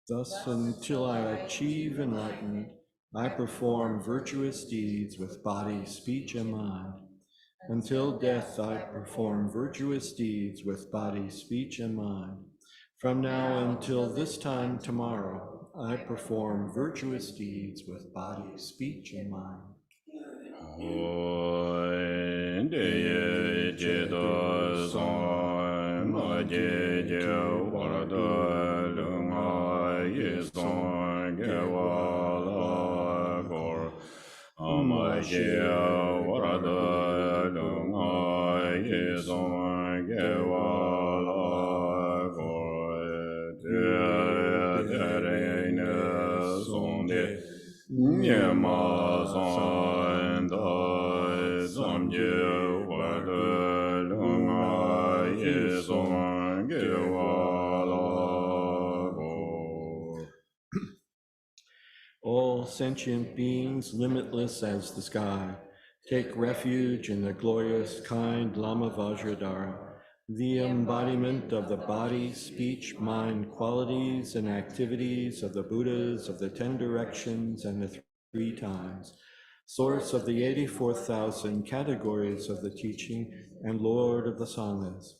Thus, until I achieve enlightenment, I perform virtuous deeds with body, speech, and mind. Until death, I perform virtuous deeds with body, speech, and mind. From now until this time tomorrow, I perform virtuous deeds with body, speech, and mind. All sentient beings, limitless as the sky, take refuge in the glorious, kind Lama Vajradhara, the embodiment of the body, speech, mind, qualities, and activities of the Buddhas of the 10 directions and the 3 times, source of the 84,000 categories of the teaching, and Lord of the Sanghas.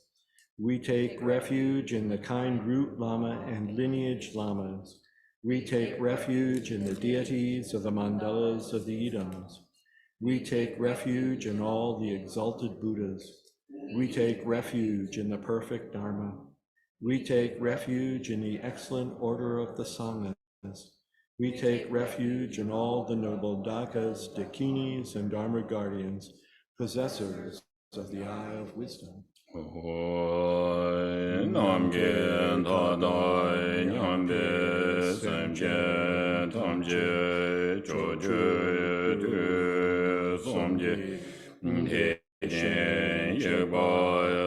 We take refuge in the kind root Lama and lineage Lamas. We take refuge in the deities of the mandalas of the Idams. We take refuge in all the exalted Buddhas. We take refuge in the perfect Dharma. We take refuge in the excellent order of the Sanghas. We take refuge in all the noble Dakas, Dakinis, and Dharma guardians, possessors of the eye of wisdom. Namgen Tadai Nyambe Semchen Tamje Choje Du Somje Tejen Yeba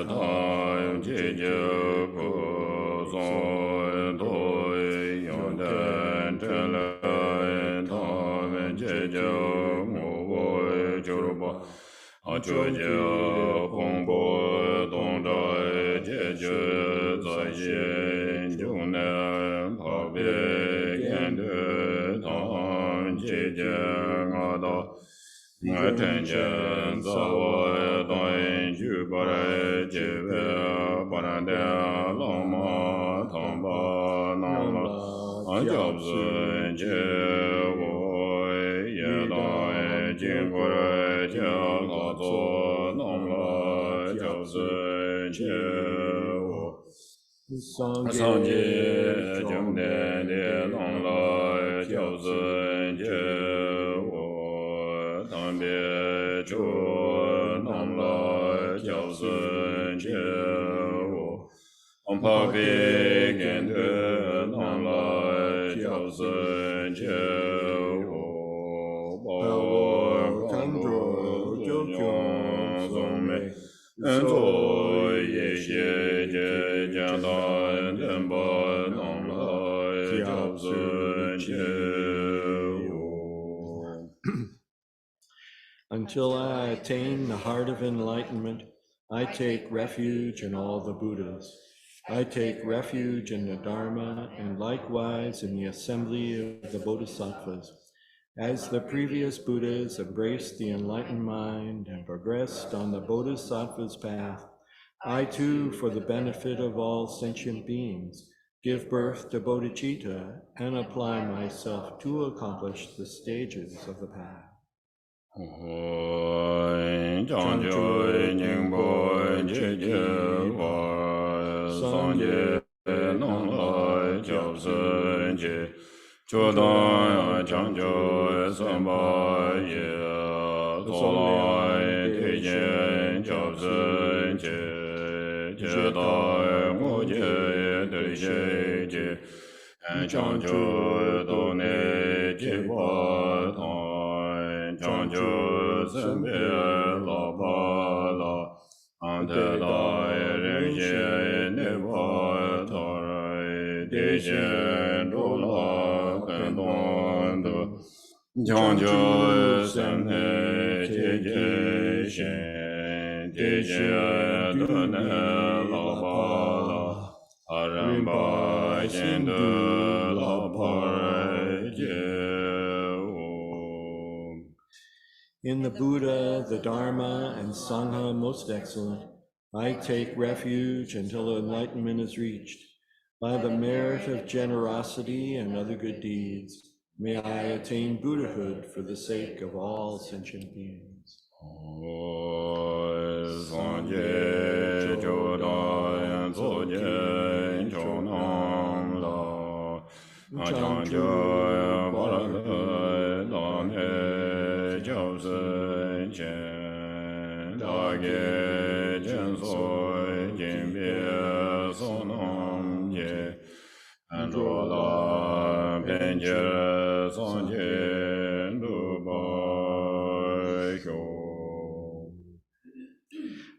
Tam Jeje Bozon Doi Yonden Telen Tam Jeje Movoy Joruba Achoje Pongbo Dongda Jeje Zayen Junen Pabe Gende Tam Jeje Ngada Tenjen Zawa Dain Jubare Jeve Parande Lama Tamba Nala Ajabzun Jevo Yedai Jingore Jagato Namla Jabzun Jevo Sanje Jumden De Namla Jabzun Jevo Tambe Chu Namla Jabzun Jevo Ampabe Gende Namla Jabzun Jevo Bao Kandro Jokyong Zome Ento Yeshe Je Jandan Demba Namla Jabzun Jevo. Until I attain the heart of enlightenment, I take refuge in all the Buddhas. I take refuge in the Dharma and likewise in the assembly of the Bodhisattvas. As the previous Buddhas embraced the enlightened mind and progressed on the Bodhisattva's path, I too, for the benefit of all sentient beings, give birth to bodhicitta and apply myself to accomplish the stages of the path. Chanjoy Ningboy Jeje War Sanje Nonglai Jabzun Je Chodan Chanjoy Samba Ye Tolai Tejen Jabzun Je Jedai Moje Deje Je Chanjoy Done Jeba Chanjo Sembe La Bala Ante Dai Reje Neva Tarai Dejen Dola Kendondo 将就三昧结结贤，结结多难老巴拉，阿人巴贤德老巴结唵。In the Buddha, the Dharma, and Sangha most excellent, I take refuge until enlightenment is reached. By the merit of generosity and other good deeds, may I attain Buddhahood for the sake of all sentient beings.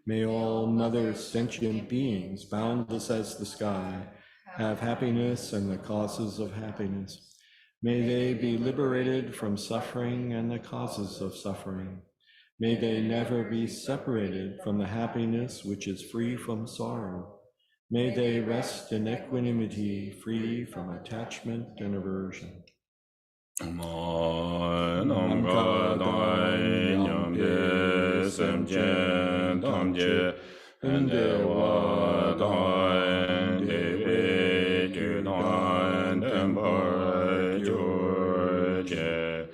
May all mother sentient beings, boundless as the sky, have happiness and the causes of happiness. May they be liberated from suffering and the causes of suffering. May they never be separated from the happiness which is free from sorrow. May they rest in equanimity, free from attachment and aversion. Nam ka dai nyam de sem jen tam je de wa dai de ve ju dai dem bar ju je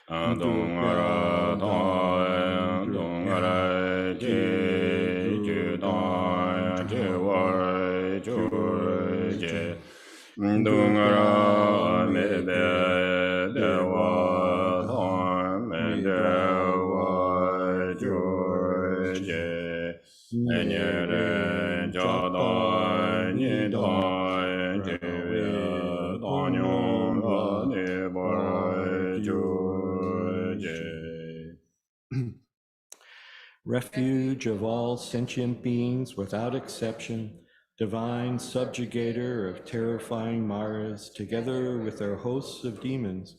dong ra dai dong ra je ju dai je wa ju je dong ra me be Refuge of all sentient beings without exception, divine subjugator of terrifying Maras, together with their hosts of demons,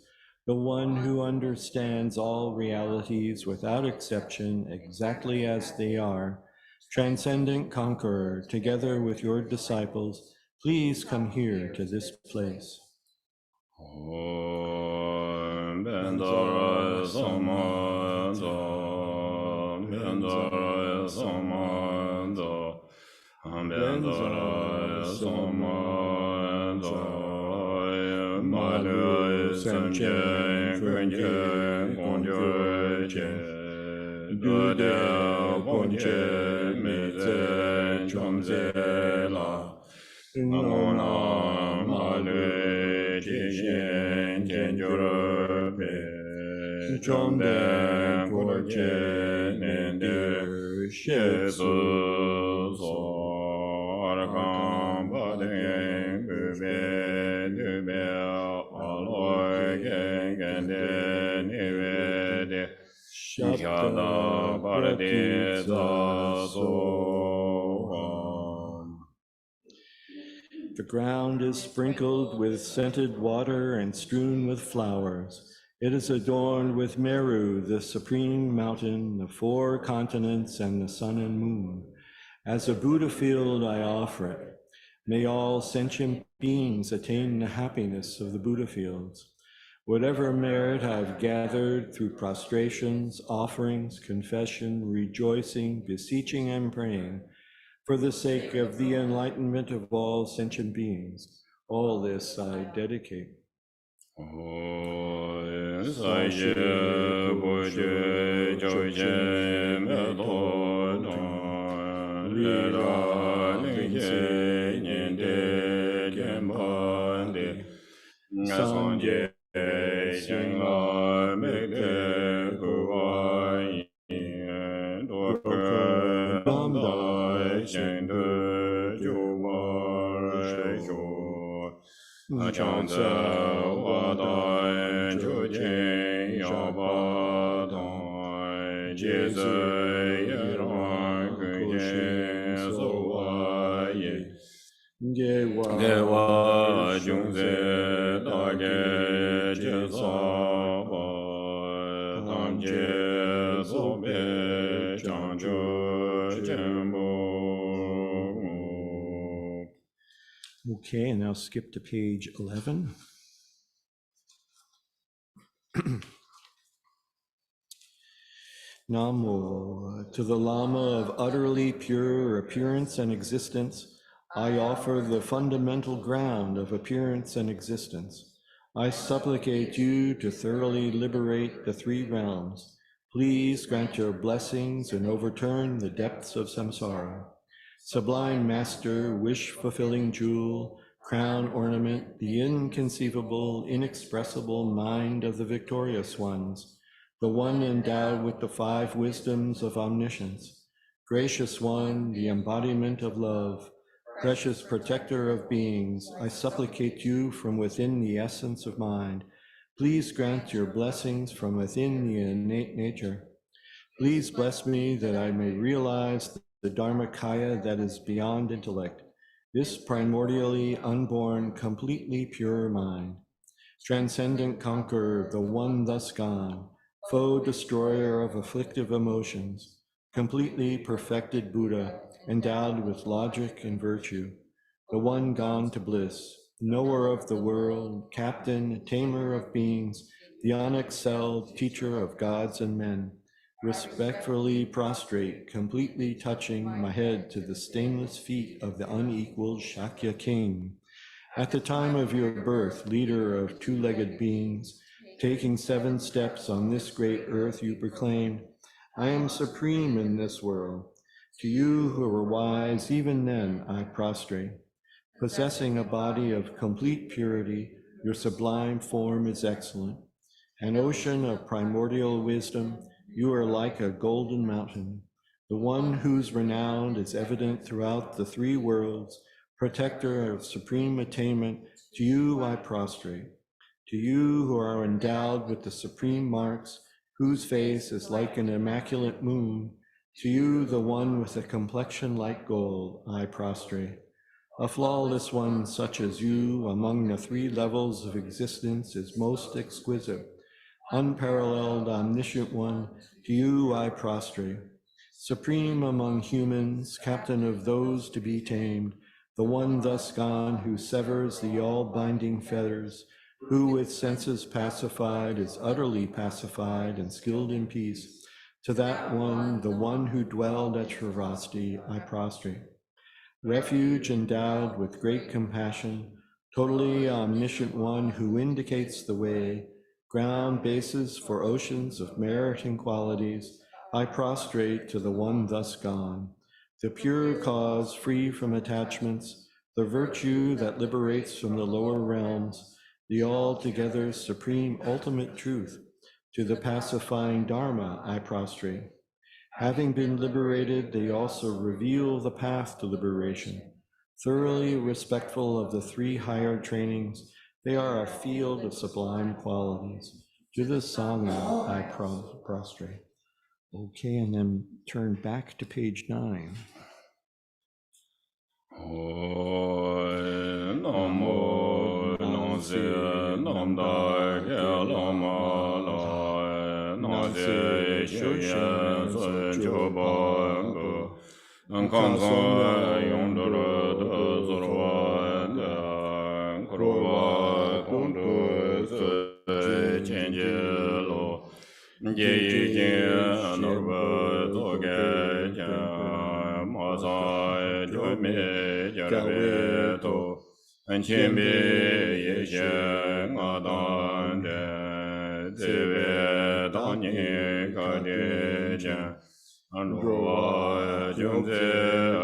the one who understands all realities without exception exactly as they are, transcendent conqueror, together with your disciples, please come here to this place. The ground is sprinkled with scented water and strewn with flowers. It is adorned with Meru, the supreme mountain, the 4 continents, and the sun and moon. As a Buddha field, I offer it. May all sentient beings attain the happiness of the Buddha fields. Whatever merit I've gathered through prostrations, offerings, confession, rejoicing, beseeching, and praying, for the sake of the enlightenment of all sentient beings, all this I dedicate. Gewa jungze dage je saba Okay, and now skip to page 11. Namo, to the Lama of utterly pure appearance and existence, I offer the fundamental ground of appearance and existence. I supplicate you to thoroughly liberate the three realms. Please grant your blessings and overturn the depths of samsara. Sublime Master, wish-fulfilling jewel, crown ornament, the inconceivable, inexpressible mind of the victorious ones, the one endowed with the five wisdoms of omniscience, gracious one, the embodiment of love, precious protector of beings, I supplicate you from within the essence of mind. Please grant your blessings from within the innate nature. Please bless me that I may realize the Dharmakaya that is beyond intellect, this primordially unborn, completely pure mind. Transcendent conqueror, the one thus gone, foe destroyer of afflictive emotions, completely perfected Buddha, endowed with logic and virtue, the one gone to bliss, knower of the world, captain, tamer of beings, the unexcelled teacher of gods and men, respectfully prostrate, completely touching my head to the stainless feet of the unequaled Shakya king. At the time of your birth, leader of two-legged beings, taking 7 steps on this great earth, you proclaimed, I am supreme in this world. To you who are wise, even then I prostrate. Possessing a body of complete purity, your sublime form is excellent. An ocean of primordial wisdom, you are like a golden mountain, the one whose renown is evident throughout the 3 worlds, protector of supreme attainment, to you I prostrate. To you who are endowed with the supreme marks, whose face is like an immaculate moon, to you, the one with a complexion like gold, I prostrate. A flawless one such as you among the 3 levels of existence is most exquisite. Unparalleled, omniscient one, to you I prostrate. Supreme among humans, captain of those to be tamed, the one thus gone who severs the all-binding fetters, who with senses pacified is utterly pacified and skilled in peace. To that one, the one who dwelled at Shravasti, I prostrate. Refuge endowed with great compassion, totally omniscient one who indicates the way, ground bases for oceans of merit and qualities, I prostrate to the one thus gone, the pure cause free from attachments, the virtue that liberates from the lower realms, the altogether supreme ultimate truth. To the pacifying Dharma I prostrate. Having been liberated, they also reveal the path to liberation. Thoroughly respectful of the 3 higher trainings, they are a field of sublime qualities. To the Sangha I prostrate. Okay, and then turn back to page 9. Namo Nangse Namdar Lama Nangse Shushen Sun Choba Nkansan Yondara Zorwa Kurwa Kundu Chenjelo Jejin Norba Toge Mazai Jome Jarabeto Anchimbe Yeshe Ngadande Zeve Danye Kadeja Anruwa Jumze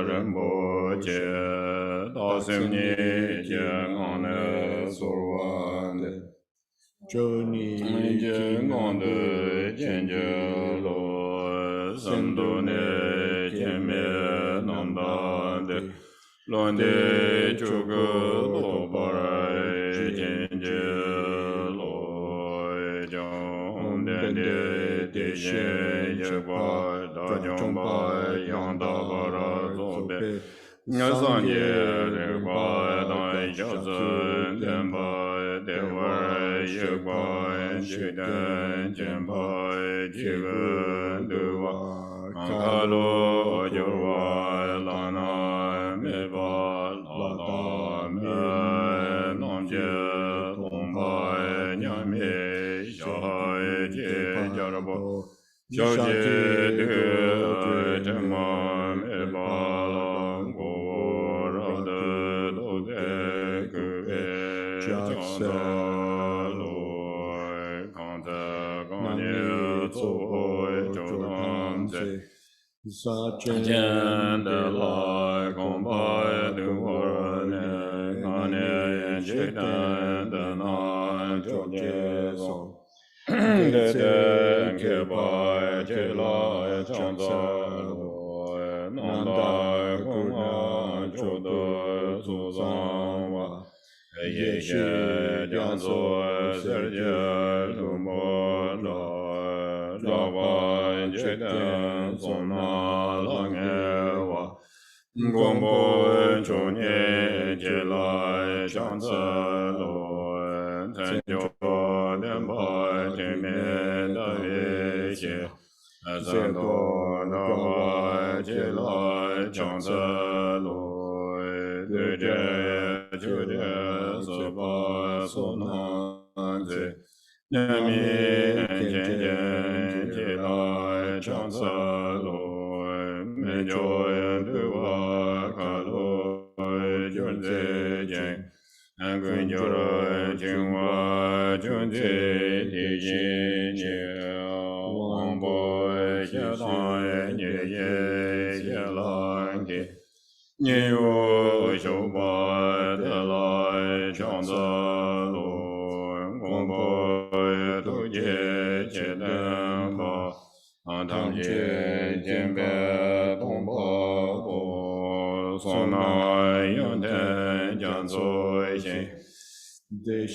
Remboche Dasimni Jengane Sorwande Joni Jengande Jenjelo Sandone Jeme Nandande Londe Chugu Lobare Jenjelo Jondende Deje Jagwa Dajomba Yandabara Zobe Nyasanye Regwa Dai Jazun Demba Dewa Yagwa Judan Jemba Jigun Duwa Ankalo Jorwa Lana Meba Lada Me Namje Lomba Nyame Shai Je Jarabo Shaje De Tema Meba Lango Rade Dode Kue Chanda Loi Kanta Ganye Zohoi Jodanze Sachen de la combat de warne gane jetan de na joje so de ke ba je la changza lo nanda gong jodo su zang wa ye ye jiang zo ser je lu mo la ba je de son na lang e wa gong bo chong ye je la chang zi lo zhen jiu dian ba jian mian da ye xie zhen do da ba je la chang zi lo de jie jiu jie zi ba su nan zi nian mi jian jian jie la chang zi lo me jiu yan du wa ka lo jun zi jian an gun jiu ro jing wa jun zi di yin jie wang bo xie dan ye ye ye lan ge你有修八的来长子路，公婆都结结灯吧，他们结结别东婆婆，送那永天将做心，也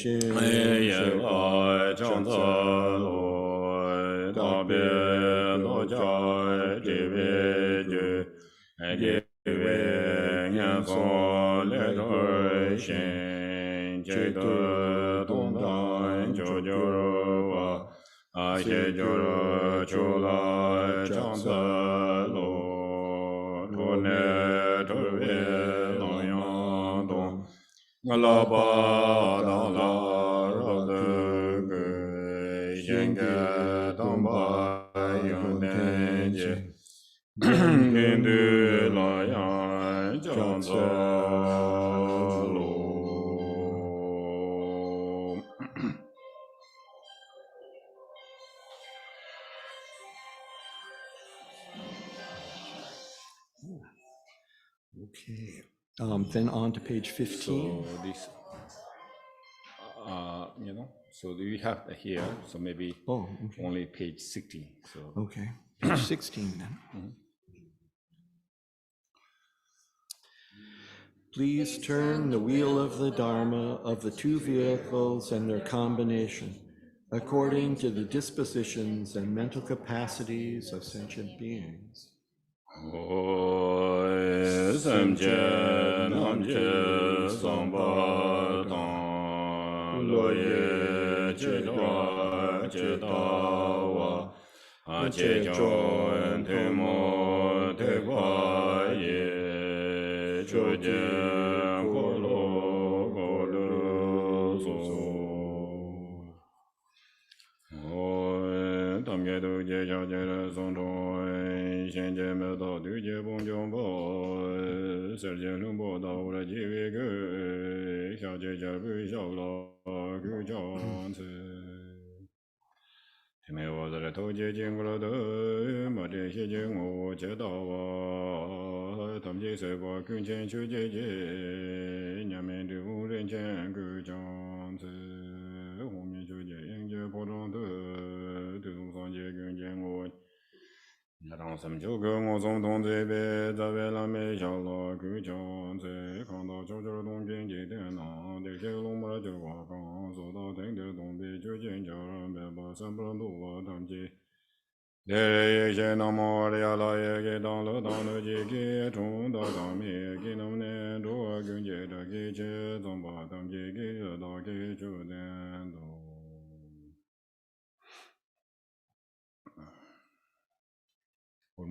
来长子路，大别老家这边就。年所列对心，觉得东南九九哇，些九九来长子路，多年特别龙阳东，我老爸当老绕的个，现个当把永年节。天地来阳将走路。Okay. Then on to page 15. So this, so we have here, so maybe only page 16. So okay, page 16 then. Please turn the wheel of the Dharma of the two vehicles and their combination according to the dispositions and mental capacities of sentient beings.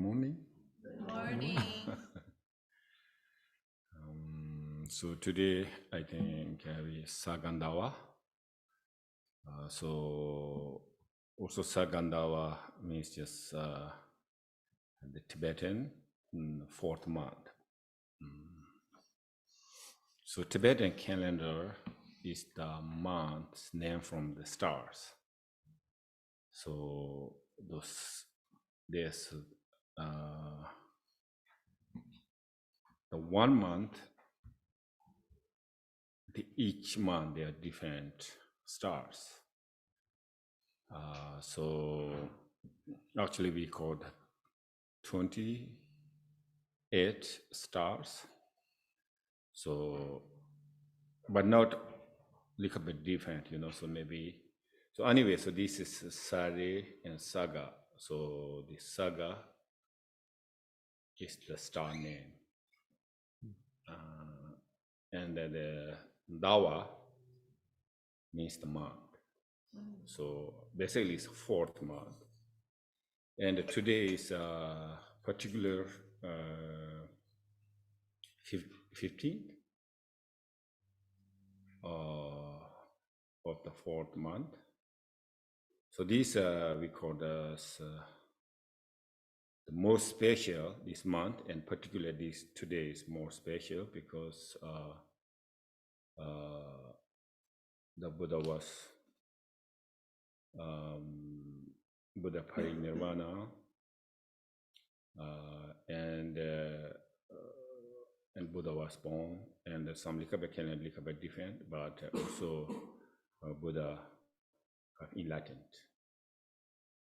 morning. Good morning. So today I think we Saga and Dawa. So also Saga and Dawa means just the Tibetan fourth month. So Tibetan calendar is the months named from the stars. So there's the 1 month. Each month there are different stars. So actually we called 28 stars. So, but not a little bit different, so maybe, so anyway, so this is Sari and Saga. So the Saga is the star name. And then the Dawa means the month. So basically it's fourth month. And today is particular 15th of the fourth month. So this we call as the most special this month, and particularly this today is more special because the Buddha was Buddha parinirvana, and Buddha was born, and some little bit can a little bit different, but also Buddha got enlightened.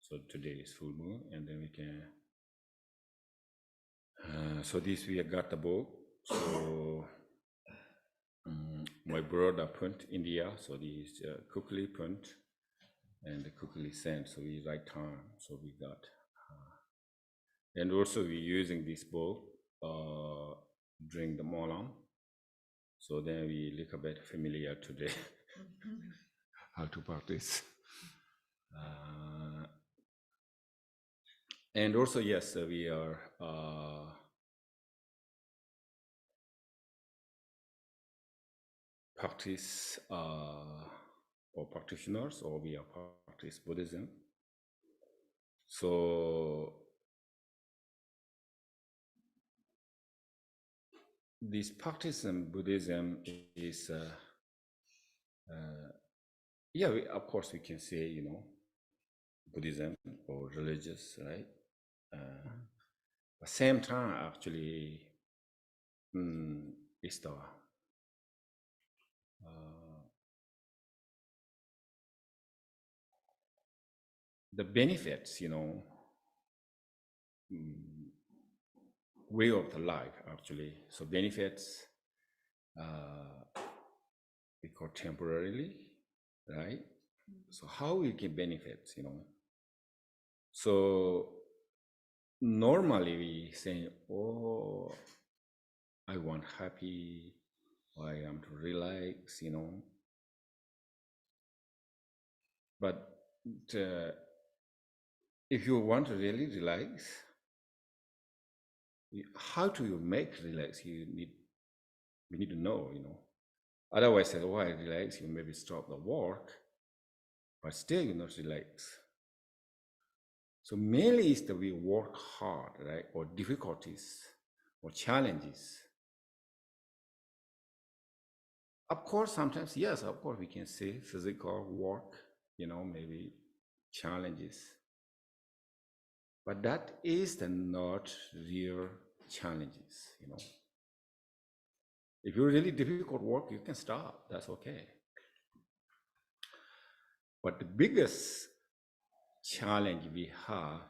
So today is full moon, and then we can. So this we got the book. So my brother print India, so this quickly print and quickly sent. So we write time. So we got, and also we using this book during the Molam. So then we little bit familiar today how to practice. And also, yes, we are practice or practitioners, or we are practice Buddhism. So this practice in Buddhism is, of course we can say, Buddhism or religious, right? At the same time, actually, it's the benefits, way of the life, actually. So benefits, we call temporarily, right? So how we get benefits, So normally we say, oh, I want happy, or I am to relax, But if you want to really relax, how do you make relax? We need to know, Otherwise, say, oh, I relax, you maybe stop the work, but still you not relax. So mainly is that we work hard, right? Or difficulties or challenges. Of course, sometimes, yes, of course, we can say physical work, maybe challenges. But that is the not real challenges, If you really difficult work, you can stop, that's okay. But the biggest challenge we have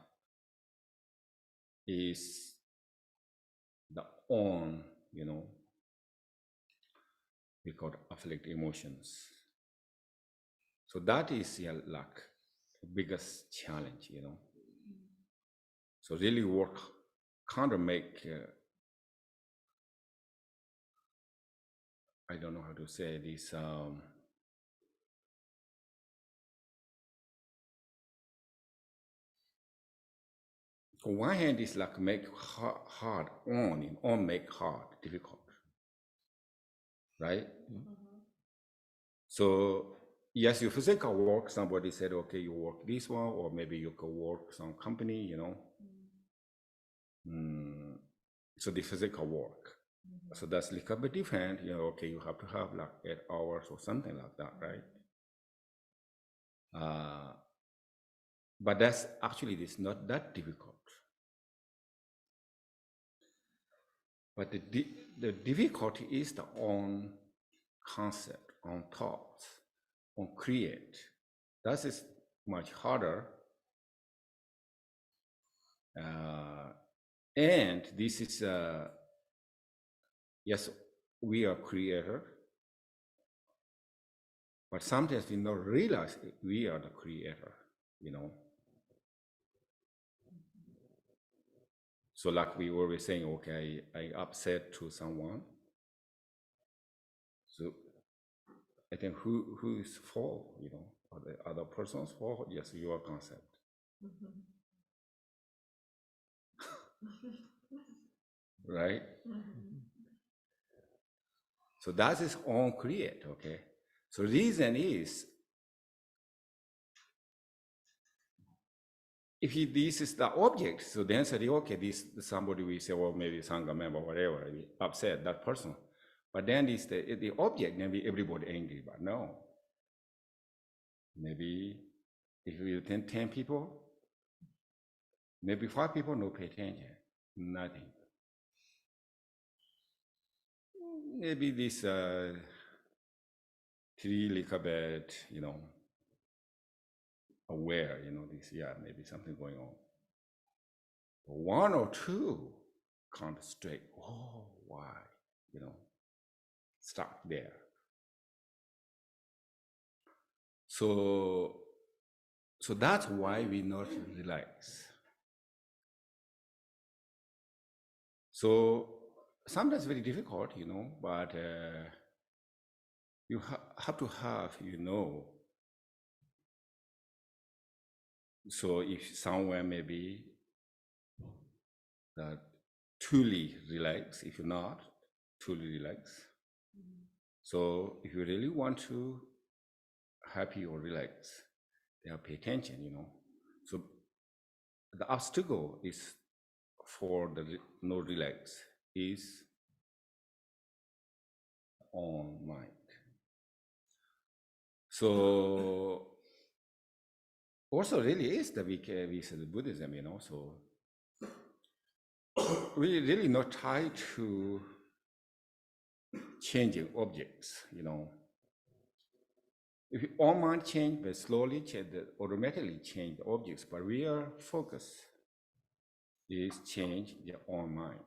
is the own, we call afflict emotions. So that is like the biggest challenge, So really work, kind of make, I don't know how to say this, on one hand, it's like make hard on make hard, difficult, right? So yes, your physical work, somebody said, okay, you work this one, or maybe you could work some company, you know. So the physical work. So that's a little bit different, you know, okay, you have to have like 8 hours or something like that, right? But that's actually, it's not that difficult. But the difficulty is the own concept, on thoughts, on create. That is much harder. And this is, yes, we are creator, but sometimes we not realize we are the creator, you know. So like we always saying, okay, I upset to someone. So I think who is fault, you know, or the other person's fault? Yes, your concept. Right? So that is on create, okay? So reason is, if this is the object, so then say, okay, this somebody will say, well, maybe Sangha member, whatever, upset that person. But then it's the object, maybe everybody angry, but no. Maybe if you 10 people, maybe 5 people no pay attention, nothing. Maybe this 3 little bit, you know, aware, you know, this, yeah, maybe something going on. But 1 or 2 can't straight, oh, why, you know, stuck there. So that's why we not relax. So sometimes very difficult, you know, but you have to have, you know. So if somewhere maybe that truly relax, if you're not truly relax. So if you really want to happy or relax, they have pay attention, you know. So the obstacle is for the no relax is on mind. So also really is the we said Buddhism, you know. So we really not try to changing objects, you know. If all mind change, but slowly change, automatically change the objects, but real focus is change their own mind.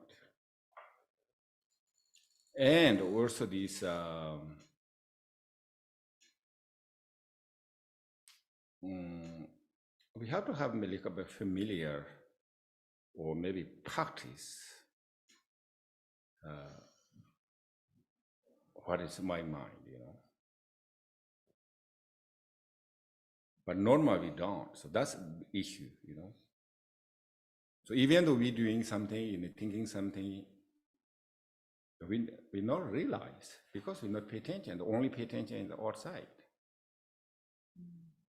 And also this we have to have a little bit familiar or maybe practice what is my mind, you know. But normally we don't, so that's the issue, you know. So even though we're doing something, thinking something, we not realize because we not pay attention. The only pay attention is the outside,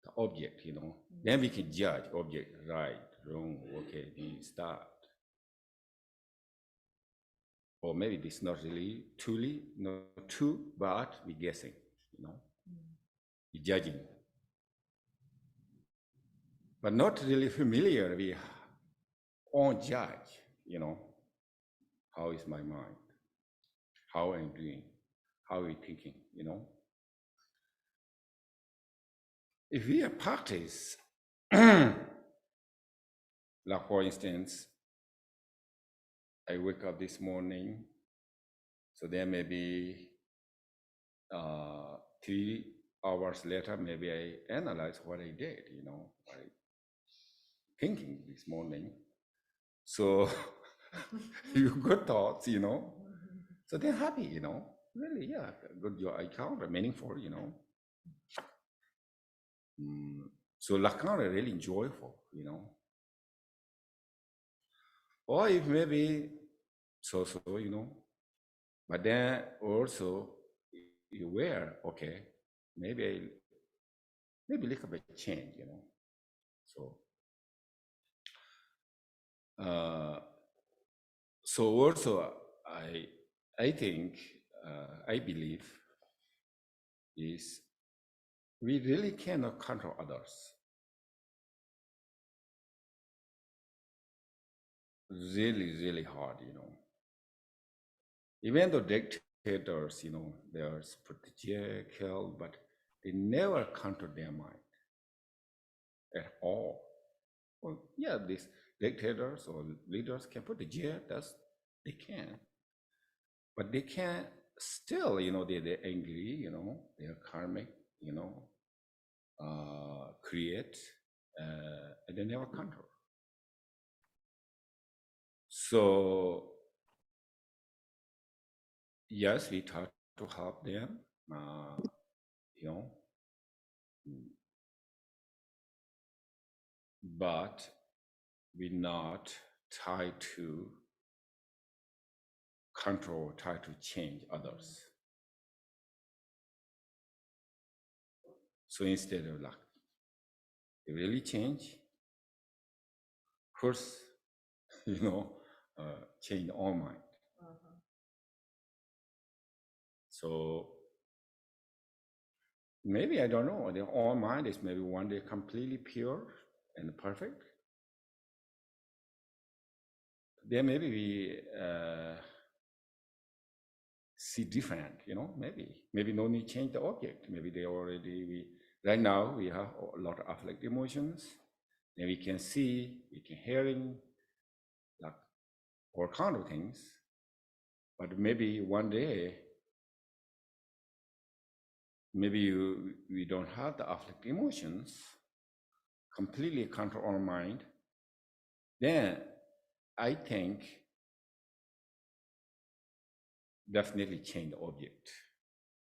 the object, you know. Then we can judge object, right, wrong, okay, this, that. Or maybe this not really truly, not true, but we guessing, you know, we judging. But not really familiar, we on judge, you know, how is my mind, how I'm doing, how I'm thinking, you know. If we practice, like for instance, I wake up this morning, so then maybe 3 hours later, maybe I analyze what I did, you know, like thinking this morning. So you good thoughts, you know. So they're happy, you know. Really, yeah, good your account, meaningful, you know. So Lacan are really joyful, you know. or if maybe so, but then also you wear, okay, maybe little bit change, so so also I think I believe is we really cannot control others. Really hard, even though dictators, there's protege, kill, but they never control their mind at all. Well, yeah, these dictators or leaders can put the jail, they can, but they can still, they're angry, they're karmic, create, and they never control. So yes, we try to help them, but we not try to control, try to change others. So instead of like, they really change, first, change our mind. So maybe, I don't know, their own mind is maybe one day completely pure and perfect. Then maybe we see different, maybe no need change the object. Maybe they already, right now we have a lot of afflictive emotions. Then we can see, we can hearing, like all kind of things. But maybe one day, maybe we don't have the afflictive emotions, completely control our mind. Then I think definitely change the object.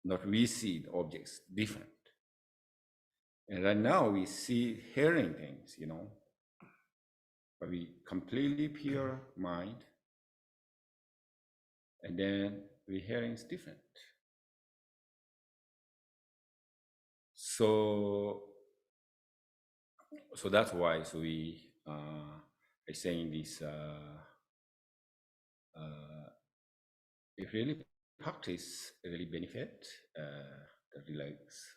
Not we see the objects different. And right now we see hearing things, but we completely pure mind, and then we hearing is different. So that's why we are saying this. If really practice really benefit the relax,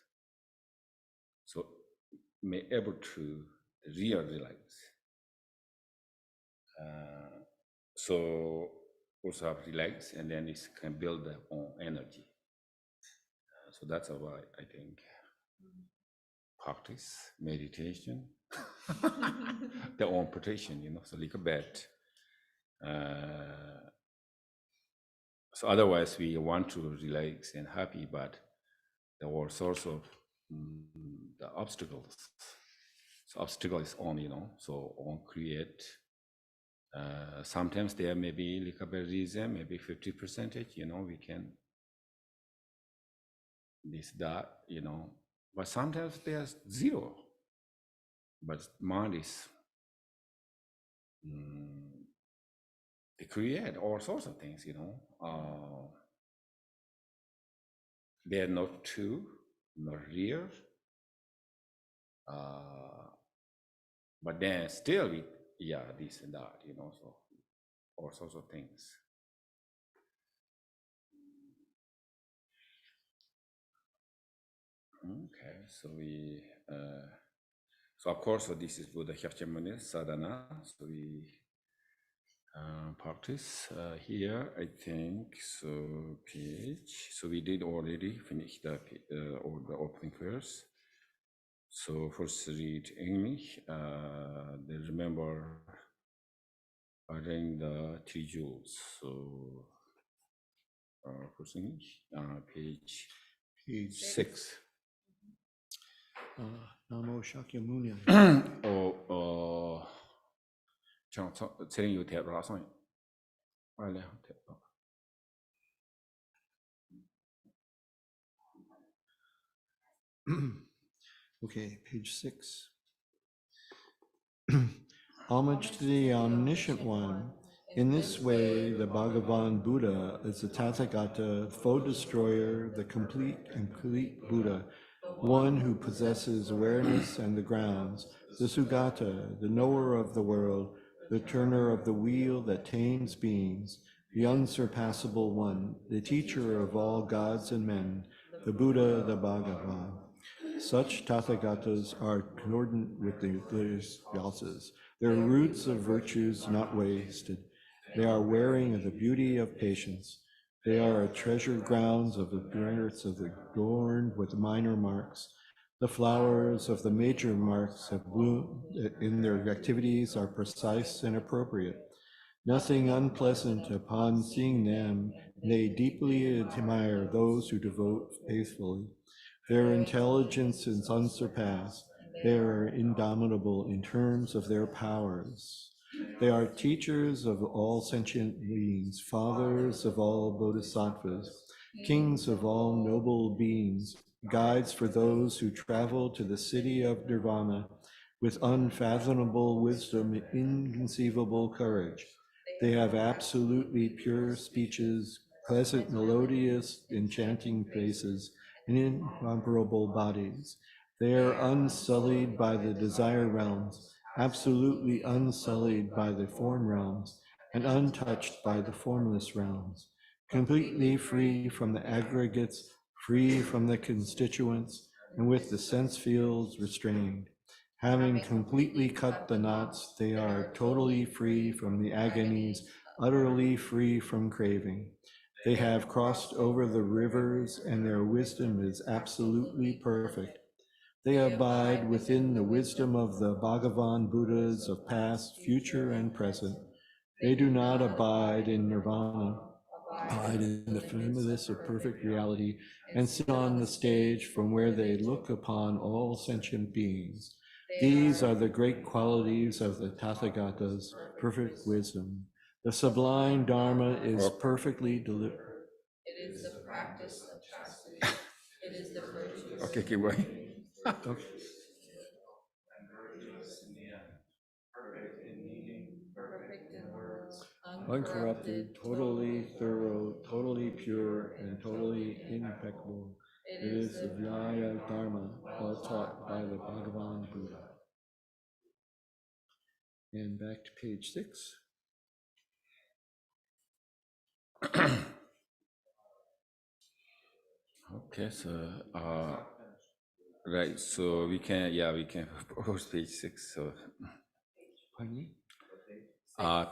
so may able to real relax. So also have relax, and then it can build their own energy. So that's why I think practice meditation, their own protection, so like a bit. So otherwise we want to relax and happy, but there were sorts of the obstacles. So obstacle is on, so on create. Sometimes there may be like a reason, maybe 50%, we can this, that, but sometimes there's zero. But mind is, they create all sorts of things, they're not true, not real, but then still, this and that, so all sorts of things. Okay, so we, so of course, so this is Buddha Shakyamuni Sadhana. So we practice here, I think. So page. So we did already finish the opening verse. So first read English. Then remember adding the 3 jewels. So first English, page 6. Namo Shakyamuni. Okay, page 6. Homage to the omniscient one In this way, the Bhagavan Buddha is the Tathagata, foe destroyer, the complete Buddha, one who possesses awareness and the grounds, the Sugata, the knower of the world, the turner of the wheel that tames beings, the unsurpassable one, the teacher of all gods and men, the Buddha, the Bhagavan. Such Tathagatas are concordant with the Vyasas. Their roots of virtues not wasted. They are wearing of the beauty of patience. They are a treasured grounds of the merits of the adorned with minor marks. The flowers of the major marks have bloomed in their activities are precise and appropriate. Nothing unpleasant upon seeing them. They deeply admire those who devote faithfully. Their intelligence is unsurpassed. They are indomitable in terms of their powers. They are teachers of all sentient beings, fathers of all bodhisattvas, kings of all noble beings, guides for those who travel to the city of nirvana with unfathomable wisdom, inconceivable courage. They have absolutely pure speeches, pleasant, melodious, enchanting faces, and incomparable bodies. They are unsullied by the desire realms, absolutely unsullied by the form realms, and untouched by the formless realms, completely free from the aggregates, free from the constituents, and with the sense fields restrained. Having completely cut the knots, they are totally free from the agonies, utterly free from craving. They have crossed over the rivers, and their wisdom is absolutely perfect. They abide within the wisdom of the Bhagavan Buddhas of past, future, and present. They do not abide in nirvana, abide in the formless of perfect reality, and sit on the stage from where they look upon all sentient beings. These are the great qualities of the Tathagatas, perfect wisdom. The sublime Dharma is perfectly delivered. It is the practice of chastity. It is the virtues. Okay, keep going. Okay. Perfect in words, Uncorrupted, totally thorough, totally pure, and totally impeccable. It is the Vyaya Dharma, all taught by the Bhagavan Buddha. And back to page 6. Okay, so right, so we can post page 6. So Pardon me?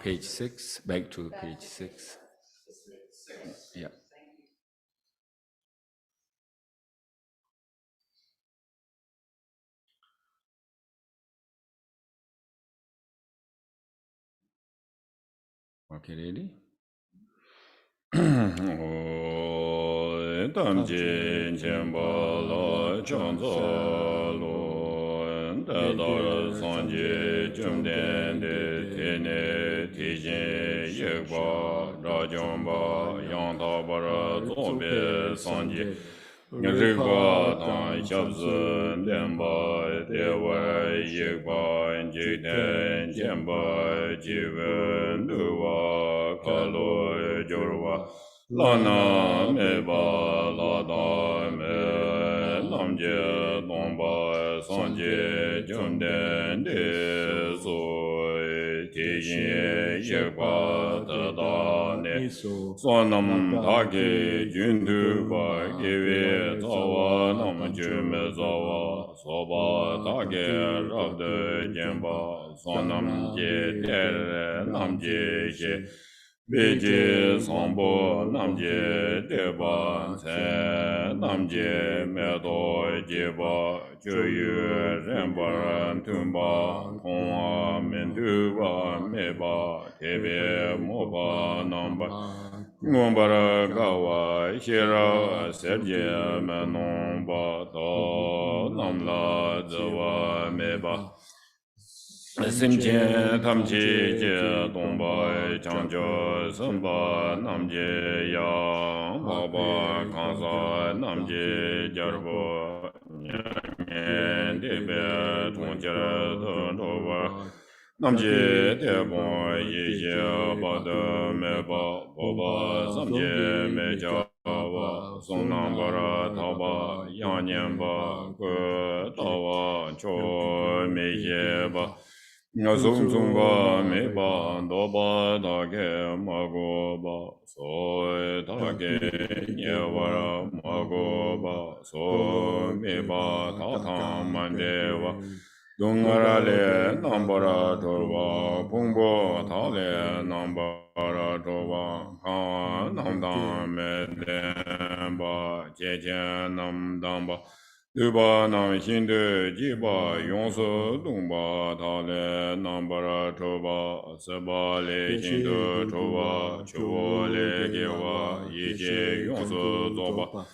page 6, back to page 6. Yeah. Okay, ready? Tamjin Chenpa Lo Chonzo Lo Dadara Sanje Chumden De Tene Tijin Yekpa Rajomba Yantabara Zobe Sanje Rigpa Tan Shabzun Denpa Dewa Yekpa Jiten Chenpa Jiven Duwa Kalo Jorwa Lana Meba Lada Me Lamje Domba Sanje Jumden De Zoi Tijin Yekpa Tadane Sonam Taki Jundu Ba Give Zawa Nam Jume Zawa Soba Taki Rabde Jemba Sonam Je Tere Nam Je Beje Sambo Namje Deba Se Namje Medo Jeba Joyu Rembaran Tumba Kongwa Menduba Meba Tebe Moba Namba Ngombara Gawa Shira Serje Menomba To Namla Zawa Meba Simchen Tamchi Je Dongba Changjo Samba Namje Ya Baba Kansa Namje Jarbo Nyan Debe Tongjer Tondova 남제 대본 예제 바다 메바 보바 삼제 메자와 송남바라 다바 양년바 그 다와 조 메제바 나송송바 메바 도바 다게 마고바 소에 다게 예와라 마고바 소 메바 다탐만데와 동아라레 남바라 도와 봉보 다레 남바라 도와 하 남담메 뎀바 제제 남담바 두바 남신데 지바 용서 동바 다레 남바라 도바 서바레 신도 도와 조레 게와 예제 용서 도바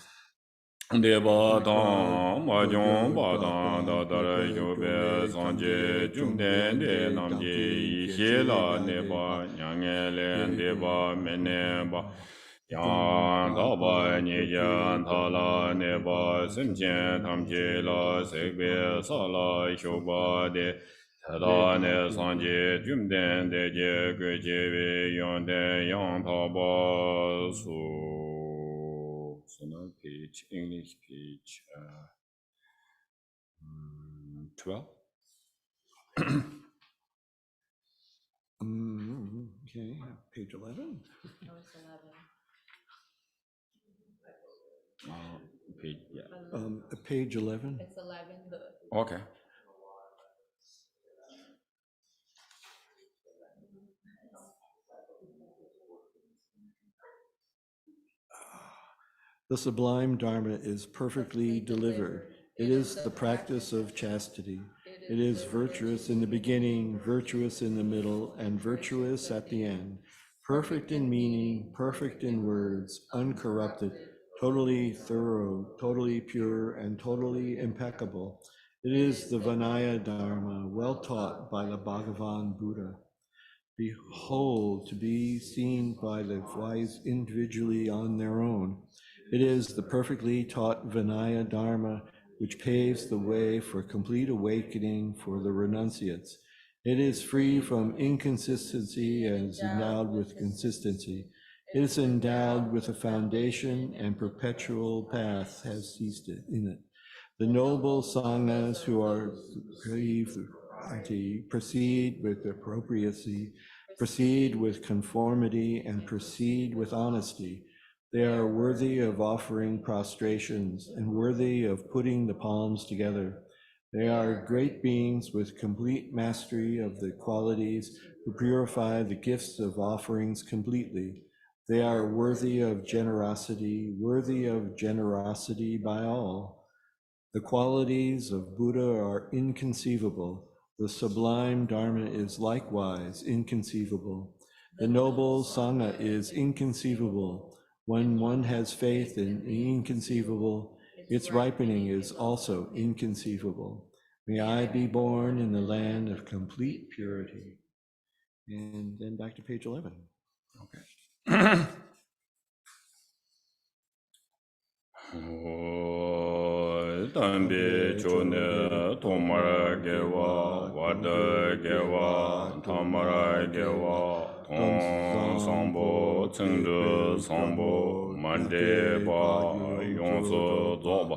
Deba dang ma jong ba dang da da ra yu be sang je jung den de nam je yi xie la ne ba nyang e len de ba me ne ba yang da ba ni jan ta la ne ba sim chen tam je la se be sa la xiu ba de ta da ne sang je jung den de je ge je be yang de yang ta ba su. So now page, English page 12. Okay, page 11. No, it's 11. Page, yeah. Page 11. It's 11. Okay. The sublime Dharma is perfectly delivered. It is the practice of chastity. It is virtuous in the beginning, virtuous in the middle, and virtuous at the end. Perfect in meaning, perfect in words, uncorrupted, totally thorough, totally pure, and totally impeccable. It is the Vinaya Dharma, well taught by the Bhagavan Buddha. Behold, to be seen by the wise individually on their own. It is the perfectly taught Vinaya Dharma which paves the way for complete awakening for the renunciates. It is free from inconsistency and is endowed with consistency. It is endowed with a foundation and perpetual path has ceased in it. The noble Sanghas who are proceed with appropriacy, proceed with conformity, and proceed with honesty. They are worthy of offering prostrations and worthy of putting the palms together. They are great beings with complete mastery of the qualities who purify the gifts of offerings completely. They are worthy of generosity by all. The qualities of Buddha are inconceivable. The sublime Dharma is likewise inconceivable. The noble Sangha is inconceivable. When one has faith in the inconceivable, its ripening is also inconceivable. May I be born in the land of complete purity. And then back to page 11. Okay. Tambi chone tomara gewa wada gewa tamara gewa tong sambo tsengde sambo mande ba yongse zoba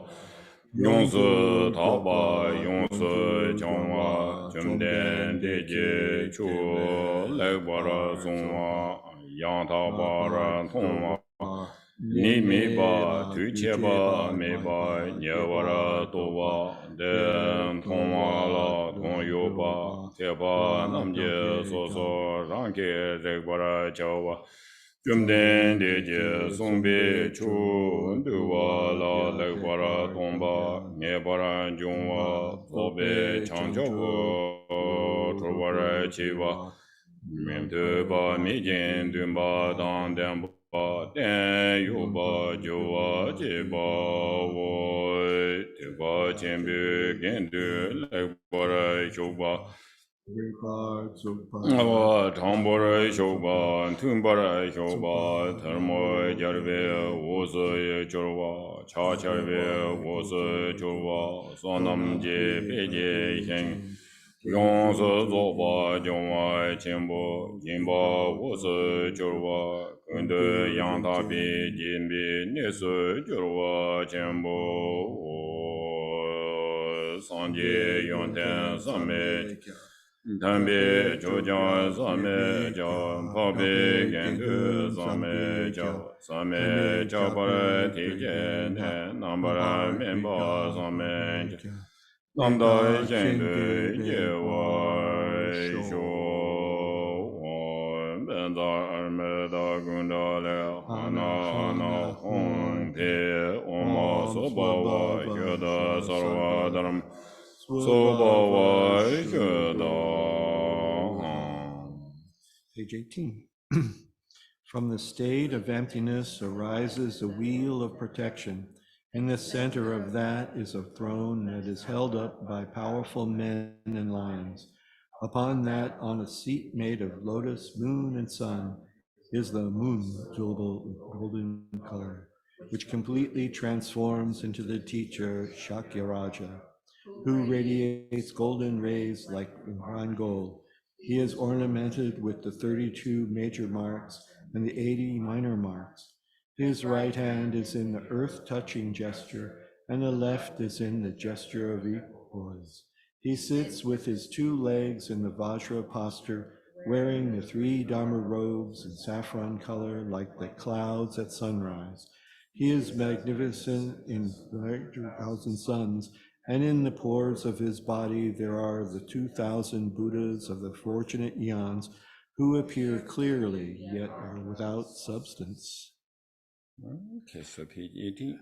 yongse taba yongse changwa jumden deje chu legbara zongwa yang tabara tongwa ni me ba tu che ba me ba nyawara to ba den thong wa la thong yo ba te ba nam je so so rang ke re ba ra chao ba jum den de je song be chu du wa la le ba ra tong ba ne ba ra jong wa so be chang chao bo to ba ra chi ba mem de ba mi jen dun ba dang den ba den yu ba jo wa je ba wo te ba chen bu gen du le ba ra shu ba wa thang ba ra shu ba tun ba ra shu ba thar mo jar be wo so ye chor wa cha cha be wo so chor wa so nam je be je hen Yong se zo ba jiong wai qian bo, yin ba wu se jiu wa, gun de yang ta bi jin bi ni se jiu wa qian bo, wu san ji yong ten san me, tan bi jiu jiang san me jiao, pa bi gen de san me jiao, san me jiao pa le ti jian ten, nan pa le min pa san me jiao. Nam dai xian de ye wai shu wan ben da er me da gun da le ana hong pe om ma so ba wa ye da sar wa daram so ba wa ye da Page 18. From the state of emptiness arises a wheel of protection. In the center of that is a throne that is held up by powerful men and lions. Upon that, on a seat made of lotus, moon, and sun, is the moon golden color, which completely transforms into the teacher Shakyaraja, who radiates golden rays like fine gold. He is ornamented with the 32 major marks and the 80 minor marks. His right hand is in the earth-touching gesture, and the left is in the gesture of equipoise. He sits with his 2 legs in the Vajra posture, wearing the 3 Dharma robes in saffron color like the clouds at sunrise. He is magnificent in 1,000 suns, and in the pores of his body there are the 2,000 Buddhas of the fortunate eons who appear clearly, yet are without substance. Okay, so page 18.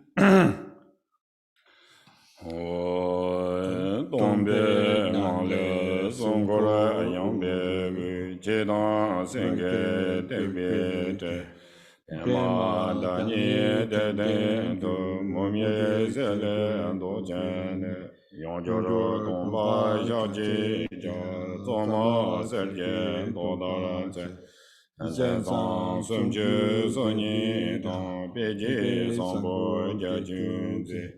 Dong be nang le song go re yang be gu che dang sing ge de be de ma da ni de de do mo mie se le do chen ne yong jo ro dong ba ya ji ja zo ma se ge do da ran ze zhen zang sum ju so ni dong be ji song bo ja jun ze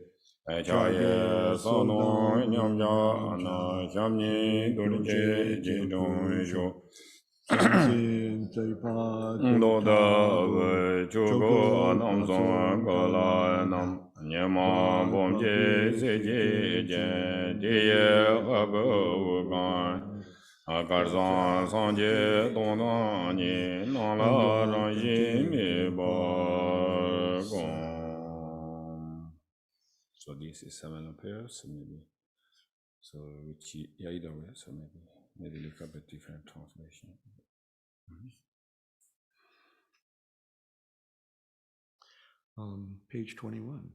cha ye so no nyam ja na xiam ni du li je ji dong shu do da we chu go nam song ga la nam nye ma bom je se je je de ye ha go wu gan a gar zang sang je dong dang ni na la rang yi mi ba gong. So this is 7 pairs, so maybe. So which yeah, either way, so maybe look up a different translation. Page 21.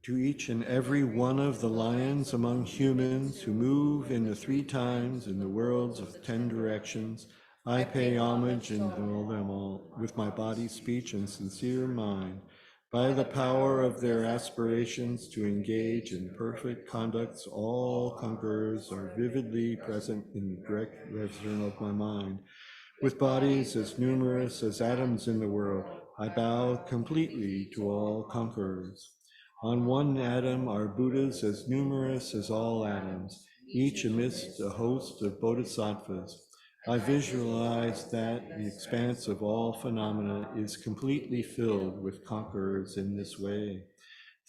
To each and every one of the lions among humans who move in the 3 times in the worlds of 10 directions, I pay homage and know them all with my body, speech, and sincere mind. By the power of their aspirations to engage in perfect conducts, all conquerors are vividly present in the direct vision of my mind. With bodies as numerous as atoms in the world, I bow completely to all conquerors. On one atom are Buddhas as numerous as all atoms, each amidst a host of bodhisattvas. I visualize that the expanse of all phenomena is completely filled with conquerors in this way.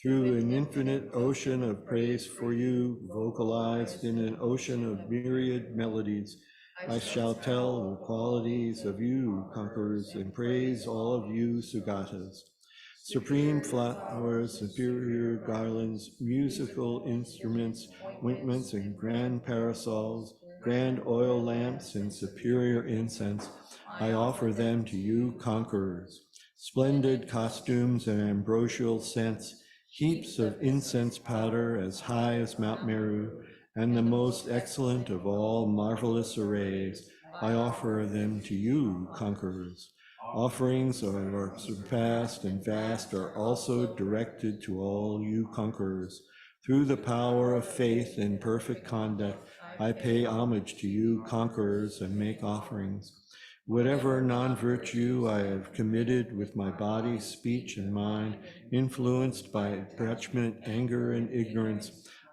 Through an infinite ocean of praise for you, vocalized in an ocean of myriad melodies, I shall tell the qualities of you, conquerors, and praise all of you, Sugatas. Supreme flowers, superior garlands, musical instruments, ointments, and grand parasols, grand oil lamps, and superior incense, I offer them to you, conquerors. Splendid costumes and ambrosial scents, heaps of incense powder as high as Mount Meru, and the most excellent of all marvelous arrays, I offer them to you, conquerors. Offerings are surpassed and vast are also directed to all you conquerors. Through the power of faith and perfect conduct, I pay homage to you, conquerors, and make offerings. Whatever non-virtue I have committed with my body, speech, and mind, influenced by attachment, anger, and ignorance,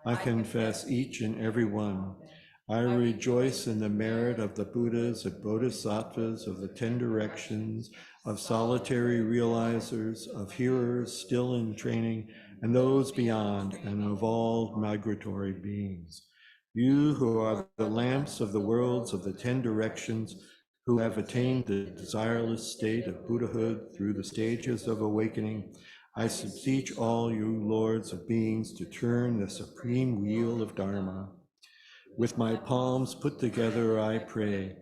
I confess each and every one. I rejoice in the merit of the Buddhas and Bodhisattvas of the 10 directions, of solitary realizers, of hearers still in training, and those beyond, and of all migratory beings. You who are the lamps of the worlds of the 10 directions, who have attained the desireless state of Buddhahood through the stages of awakening, I beseech all you lords of beings to turn the supreme wheel of Dharma. With my palms put together, I pray,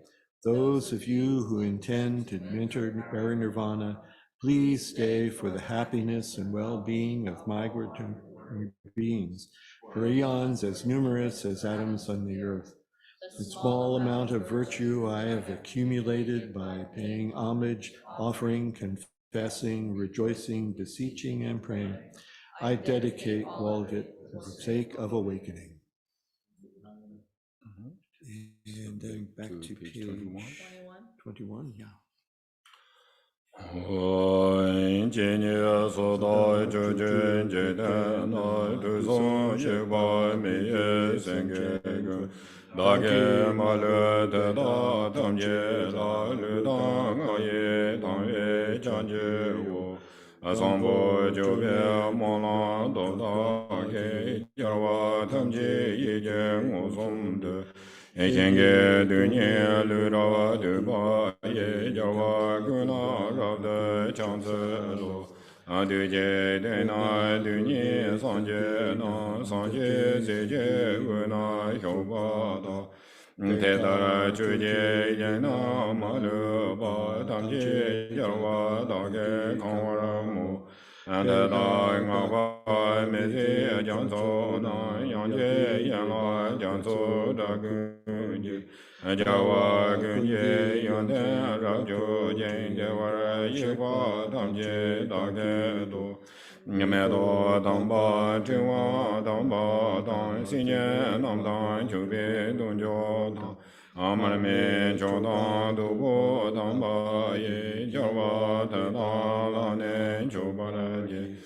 those of you who intend to enter nirvana, please stay for the happiness and well-being of migratory beings, for eons as numerous as atoms on the earth. The small amount of virtue I have accumulated by paying homage, offering, confessing, rejoicing, beseeching, and praying, I dedicate all of it for the sake of awakening. And then back to page 21, yeah. Asombo jobe mola doda ke jarwa tamje yeje ngosomde Echenge dunye lurawa duba ye jarwa guna rabde chanse lo Aduje dena dunye sanje na sanje seje guna shoba da Tedara chuje yena malu ba tamje jarwa dage kawara mu Anda da ngaba mezi janso na yanje yana janso da gunje Jawa gunje yande rabjo jenge wara yikwa tamje dage do Nyamedo damba chiwa damba dan sinye namdan chubi dunjo dan Amarame chodan dubo damba ye jarwa tada lane chubaraje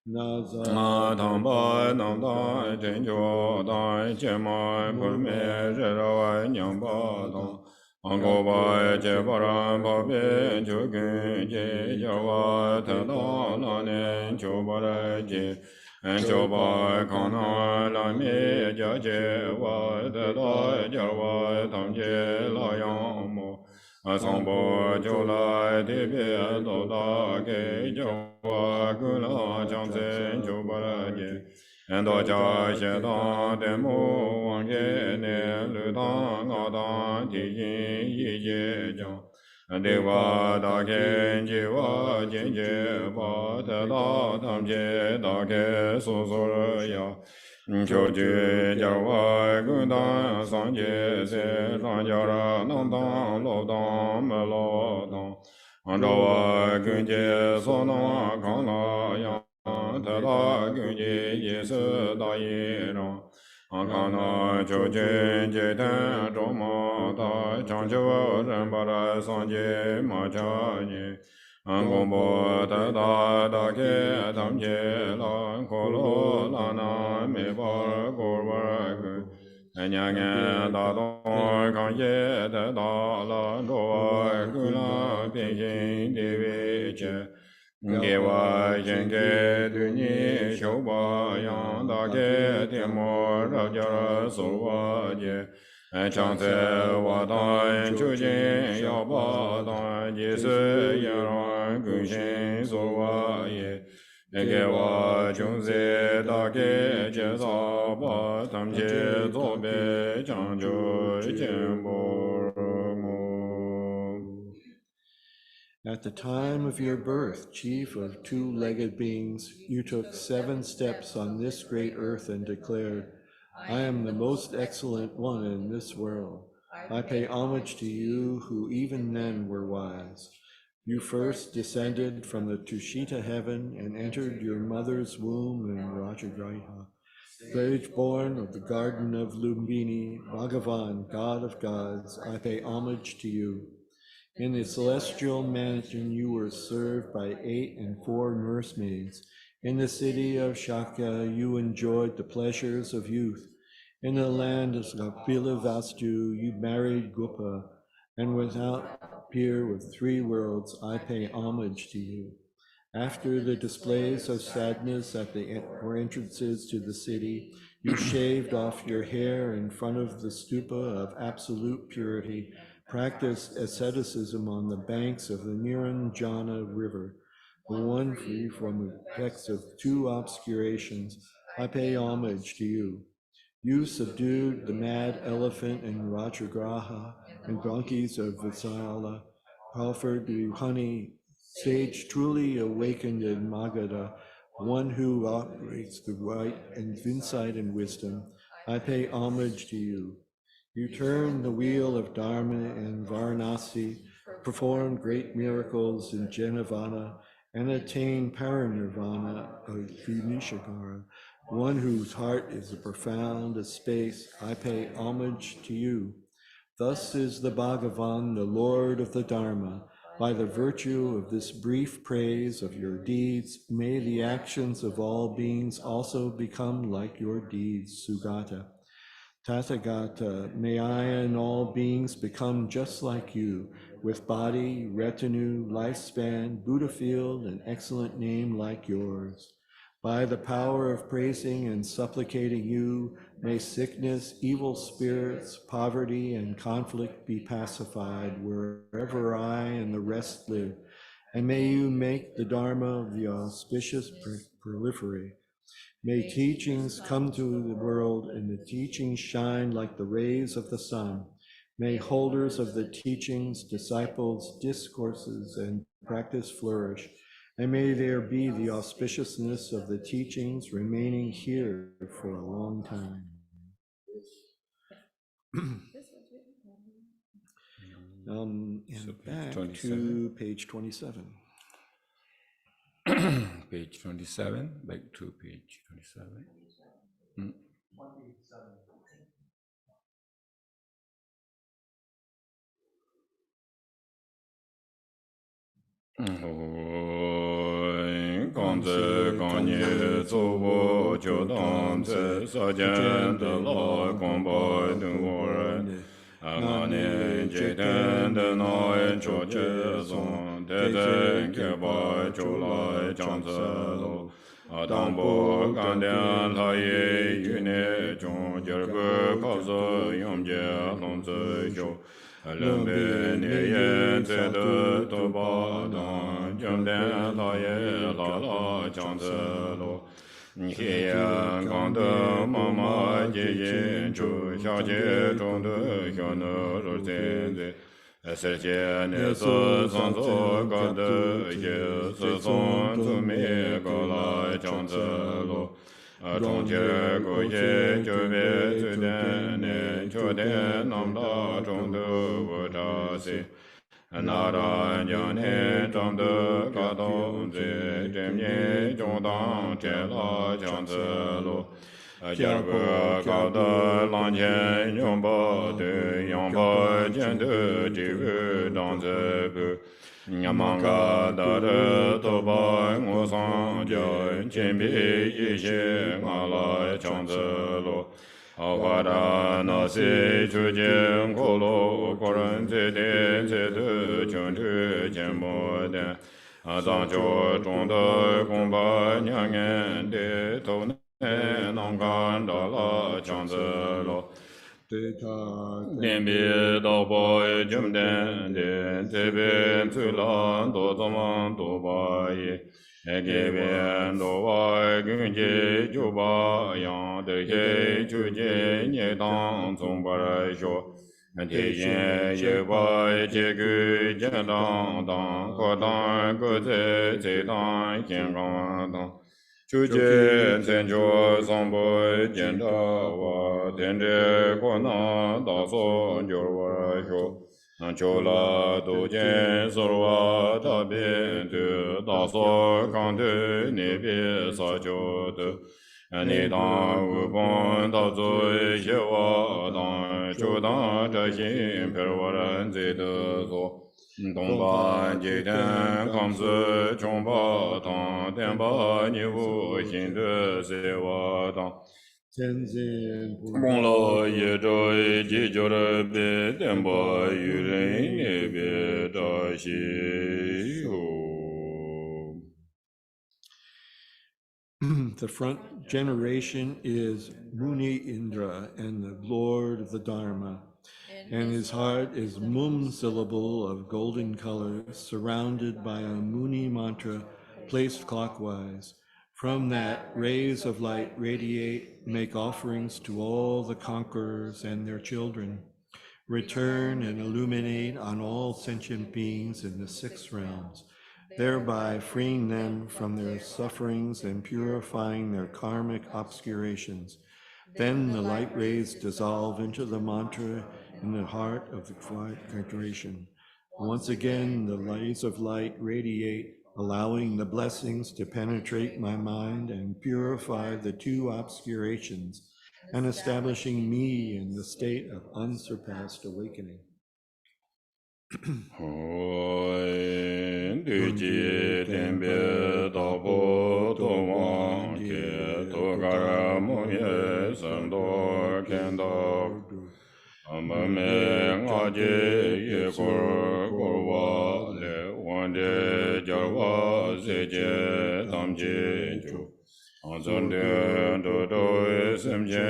Damba namdan chenjo dan chema purme zherawa nyamba dan Angoba cheparam pape chukin je jarwa tada lane chubaraje Choba kana lami jaje wa tada jarwa tamje la yamo Asombo jola tibi doda ke jarwa gula chansen chubaraje Endo cha shedan demo wange ne ludan ngadan tijin yije jang Dewa da ke jiwa jinje ba tada tamje da ke susur ya Choju jarwa gundan sanje se ranjara nandan lodan melodan Andawa gunje sona kana yang tada gunje yesu da yiran Ankana chojen jeten choma da chancho rembara sanje machanye Angombo tada da ke tamje la kolo lana mebar korbar gun Nyangen da don kanye tada la doa guna pinjin dewe che Gewa jenge dunyi shoba yang da ke timo rabjara sowa je Changse wa dan chujin ya ba dan jisi yaran gunshin sowa ye Gewa chungse da ke je sa ba tamche zobe changjo jimbo At the time of your birth, chief of two-legged beings, you took 7 steps on this great earth and declared, I am the most excellent one in this world. I pay homage to you who even then were wise. You first descended from the Tushita heaven and entered your mother's womb in Rajagriha. Sage-born of the garden of Lumbini, Bhagavan, God of gods, I pay homage to you. In the celestial mansion, you were served by 8 and 4 nursemaids. In the city of Shaka, you enjoyed the pleasures of youth. In the land of Kapilavastu, you married Gupa, and without peer with 3 worlds, I pay homage to you. After the displays of sadness at the entrances to the city, you shaved off your hair in front of the stupa of absolute purity, practiced asceticism on the banks of the Niranjana river, the one free from the effects of 2 obscurations. I pay homage to you. You subdued the mad elephant in Rajagaha and donkeys of Visala, offered you honey, sage truly awakened in Magadha, one who operates the right and insight and wisdom. I pay homage to you. You turned the wheel of Dharma in Varanasi, performed great miracles in Janavana, and attained parinirvana of Vinishagara, one whose heart is the profoundest space. I pay homage to you. Thus is the Bhagavan, the Lord of the Dharma. By the virtue of this brief praise of your deeds, may the actions of all beings also become like your deeds, Sugata. Tathagata, may I and all beings become just like you, with body, retinue, lifespan, Buddha field, and excellent name like yours. By the power of praising and supplicating you, may sickness, evil spirits, poverty, and conflict be pacified wherever I and the rest live, and may you make the Dharma of the auspicious proliferate. May teachings come to the world and the teachings shine like the rays of the sun. May holders of the teachings, disciples, discourses, and practice flourish. And may there be the auspiciousness of the teachings remaining here for a long time. And back to page 27. Page 27, back to page 27. Kanze kanye tsobo chodam tse sajen de la komba dungore Amane jeten de noy choche zon teten keba chola chanze lo Adambo kandian laye yune chon jerbe kazo yomje lonze yo Lumbe niyen tse de toba dan jomden laye la la chanze lo Hiyan kanda mama jiyin chu xiaje zhong de xiao ne ru zin zi Se jie ne se zang zo ga de ye se zong zu mi ga la chang zi lo Zhong jie gu ye jiu bei zu dian ne qiu dian nam da zhong de wu zha si Na ran jiang ne zhang de ga dong zi zhen ye zhong dang zhe la chang zi lo Jiar gu ga de lang qian yong ba de yang ba jian de ji wu dang zi bu Nyamang ga da re to ba ngu sang jia jian bi yi xie nga la chang zi lo Hua ra na si chu jing ku lu ku ren zi di zi du chung chu jian mo dian Dang jiu zhong de gong ba nian yan di to ne nang gan da la chang zi lo Dian bi dao bo jum dian di zi bin cui lan do zang do ba yi Ge bian do wa gun ji ju ba yang de ye ju ji nie dang zong ba rai shuo Ti yin ye ba jie gu jian dang dang Guo dang gu zi zi dang yin gang dang Chu jie zhen zhuo zang bo jian da wa Dian zhe guo na da so jiu wa shuo Qiu la du jian si wa da bian du da so gang du ni bi sa jiu du Ni dang wu bong da zu xie wa dang Qiu dang zhe xin per wa ren zi de zu Dongpa jiten kamsi chongpa tang tenpa nivu hindu sewa tang Tenzin Bongla ye zhoi ji jora be tenpa yuren ye be da shi yu. The front generation is Muni Indra and the Lord of the Dharma, and his heart is Mum syllable of golden color, surrounded by a Muni mantra placed clockwise. From that, rays of light radiate, make offerings to all the conquerors and their children, return and illuminate on all sentient beings in the six realms, thereby freeing them from their sufferings and purifying their karmic obscurations. Then the light rays dissolve into the mantra in the heart of the congregation. Once again, the rays of light radiate, allowing the blessings to penetrate my mind and purify the two obscurations, and establishing me in the state of unsurpassed awakening. Duji tenpe tabo towa ke togara moye sando kendo amame ngaje ye korwa le wande jarwa seje tamje ju anzande dodo semje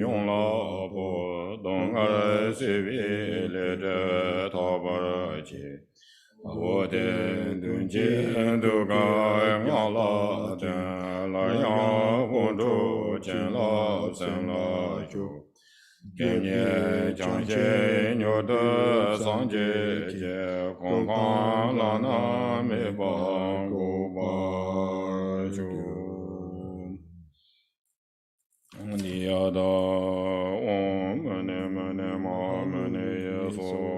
yongla bo donga sevi le de tabaraji Wo de dun jie du ga ya la de la ya wo du chen la sen la ju gen ye jiang xie niu de sang jie jie gong gang la na me ba gu ba ju ni ya da om ne ma ne ye so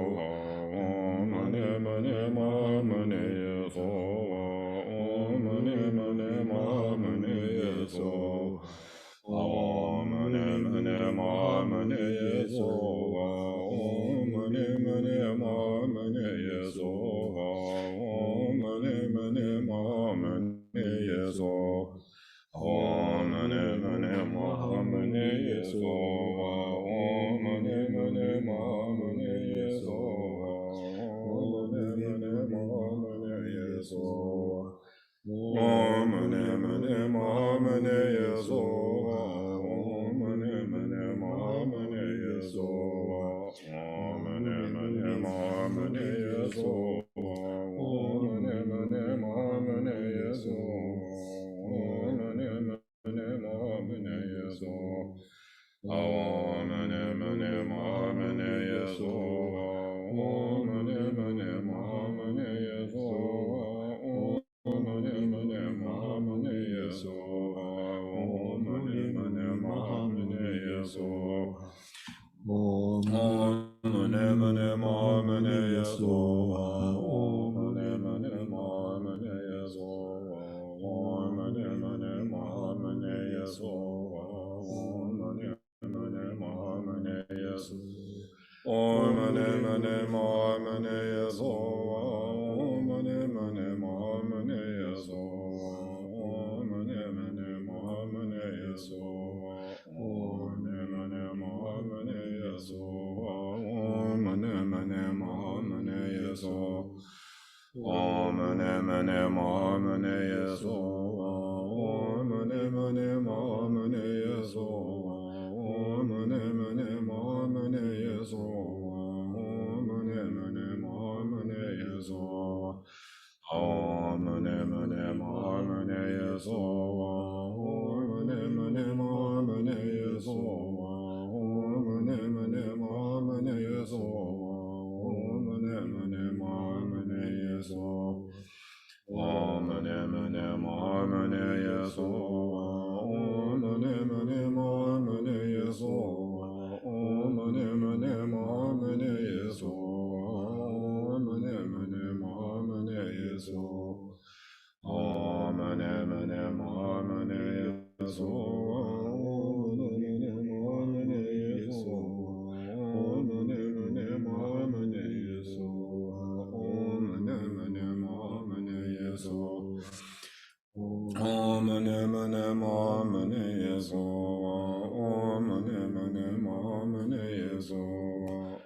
yeso,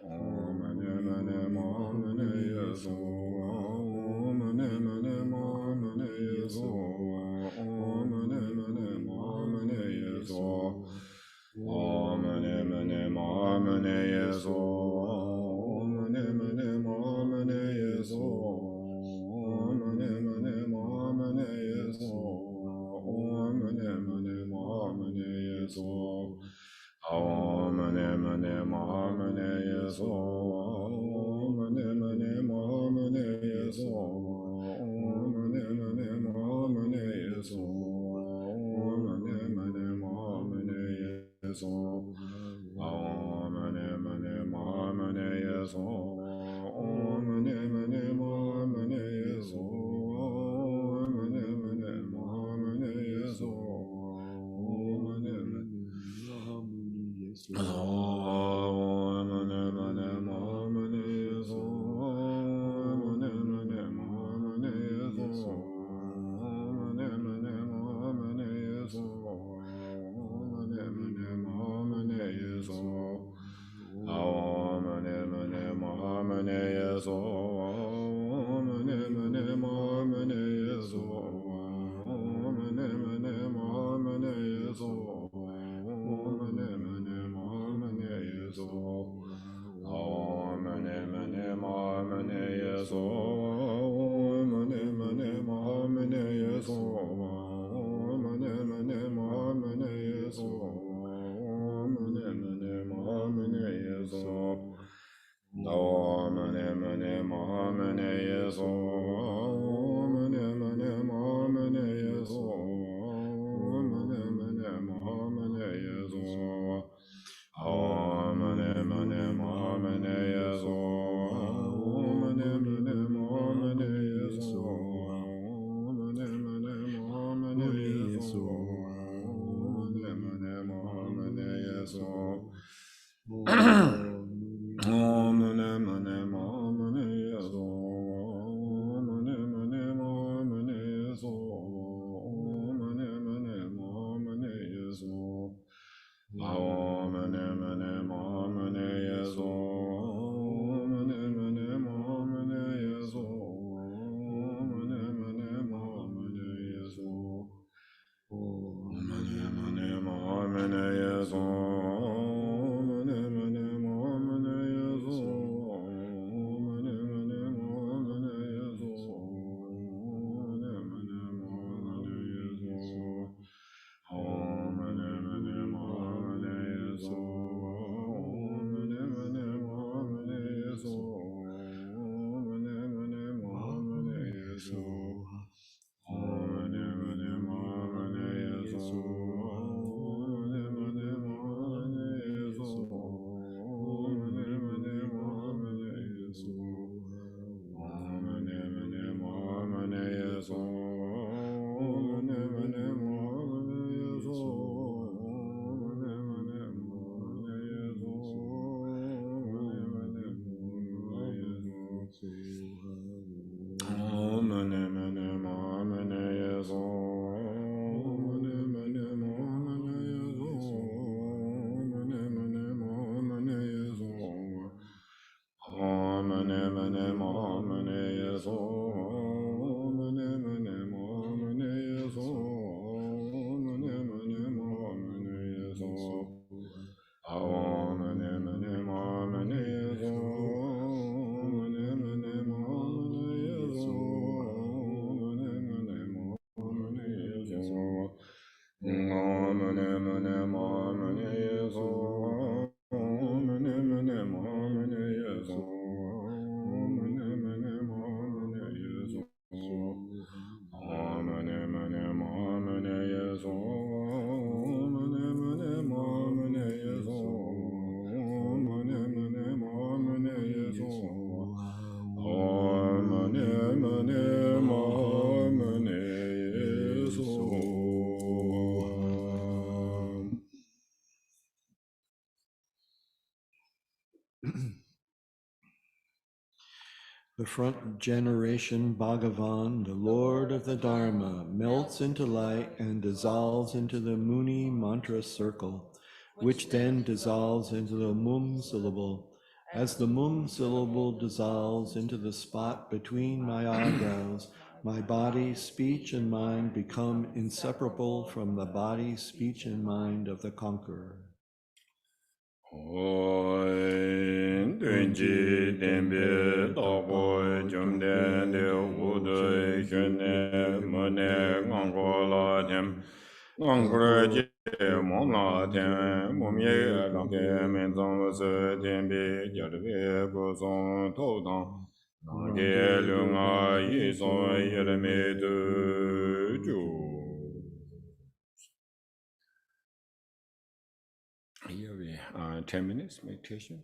om mane mane ma mane yeso, om mane mane ma mane yeso, om mane mane ma mane yeso, om mane mane ma mane yeso, om mane mane ma mane yeso, om mane mane ma mane yeso, om mane mane ma mane yeso, om mane mane ma mane yeso, om mane mane ma mane yeso, om mane mane ma mane yeso, om mane mane ma mane yeso, om mane mane ma mane yeso, om mane mane ma mane yeso, om mane mane ma mane yeso, om mane mane The front generation Bhagavan, the Lord of the Dharma, melts into light and dissolves into the Muni mantra circle. which then dissolves into the mum syllable. As the mum syllable dissolves into the spot between my eyebrows, my body, speech, and mind become inseparable from the body, speech, and mind of the conqueror. Dunji Dembe Dobo Jumden De Wudu Shune Mune Ngongola Dem Ngongre Momla Tem Mumye Lanke Menzong Se Dembe Jarve Gozon Todang Nange Lunga Yison Yereme Du Ju. Here we 10 minutes meditation.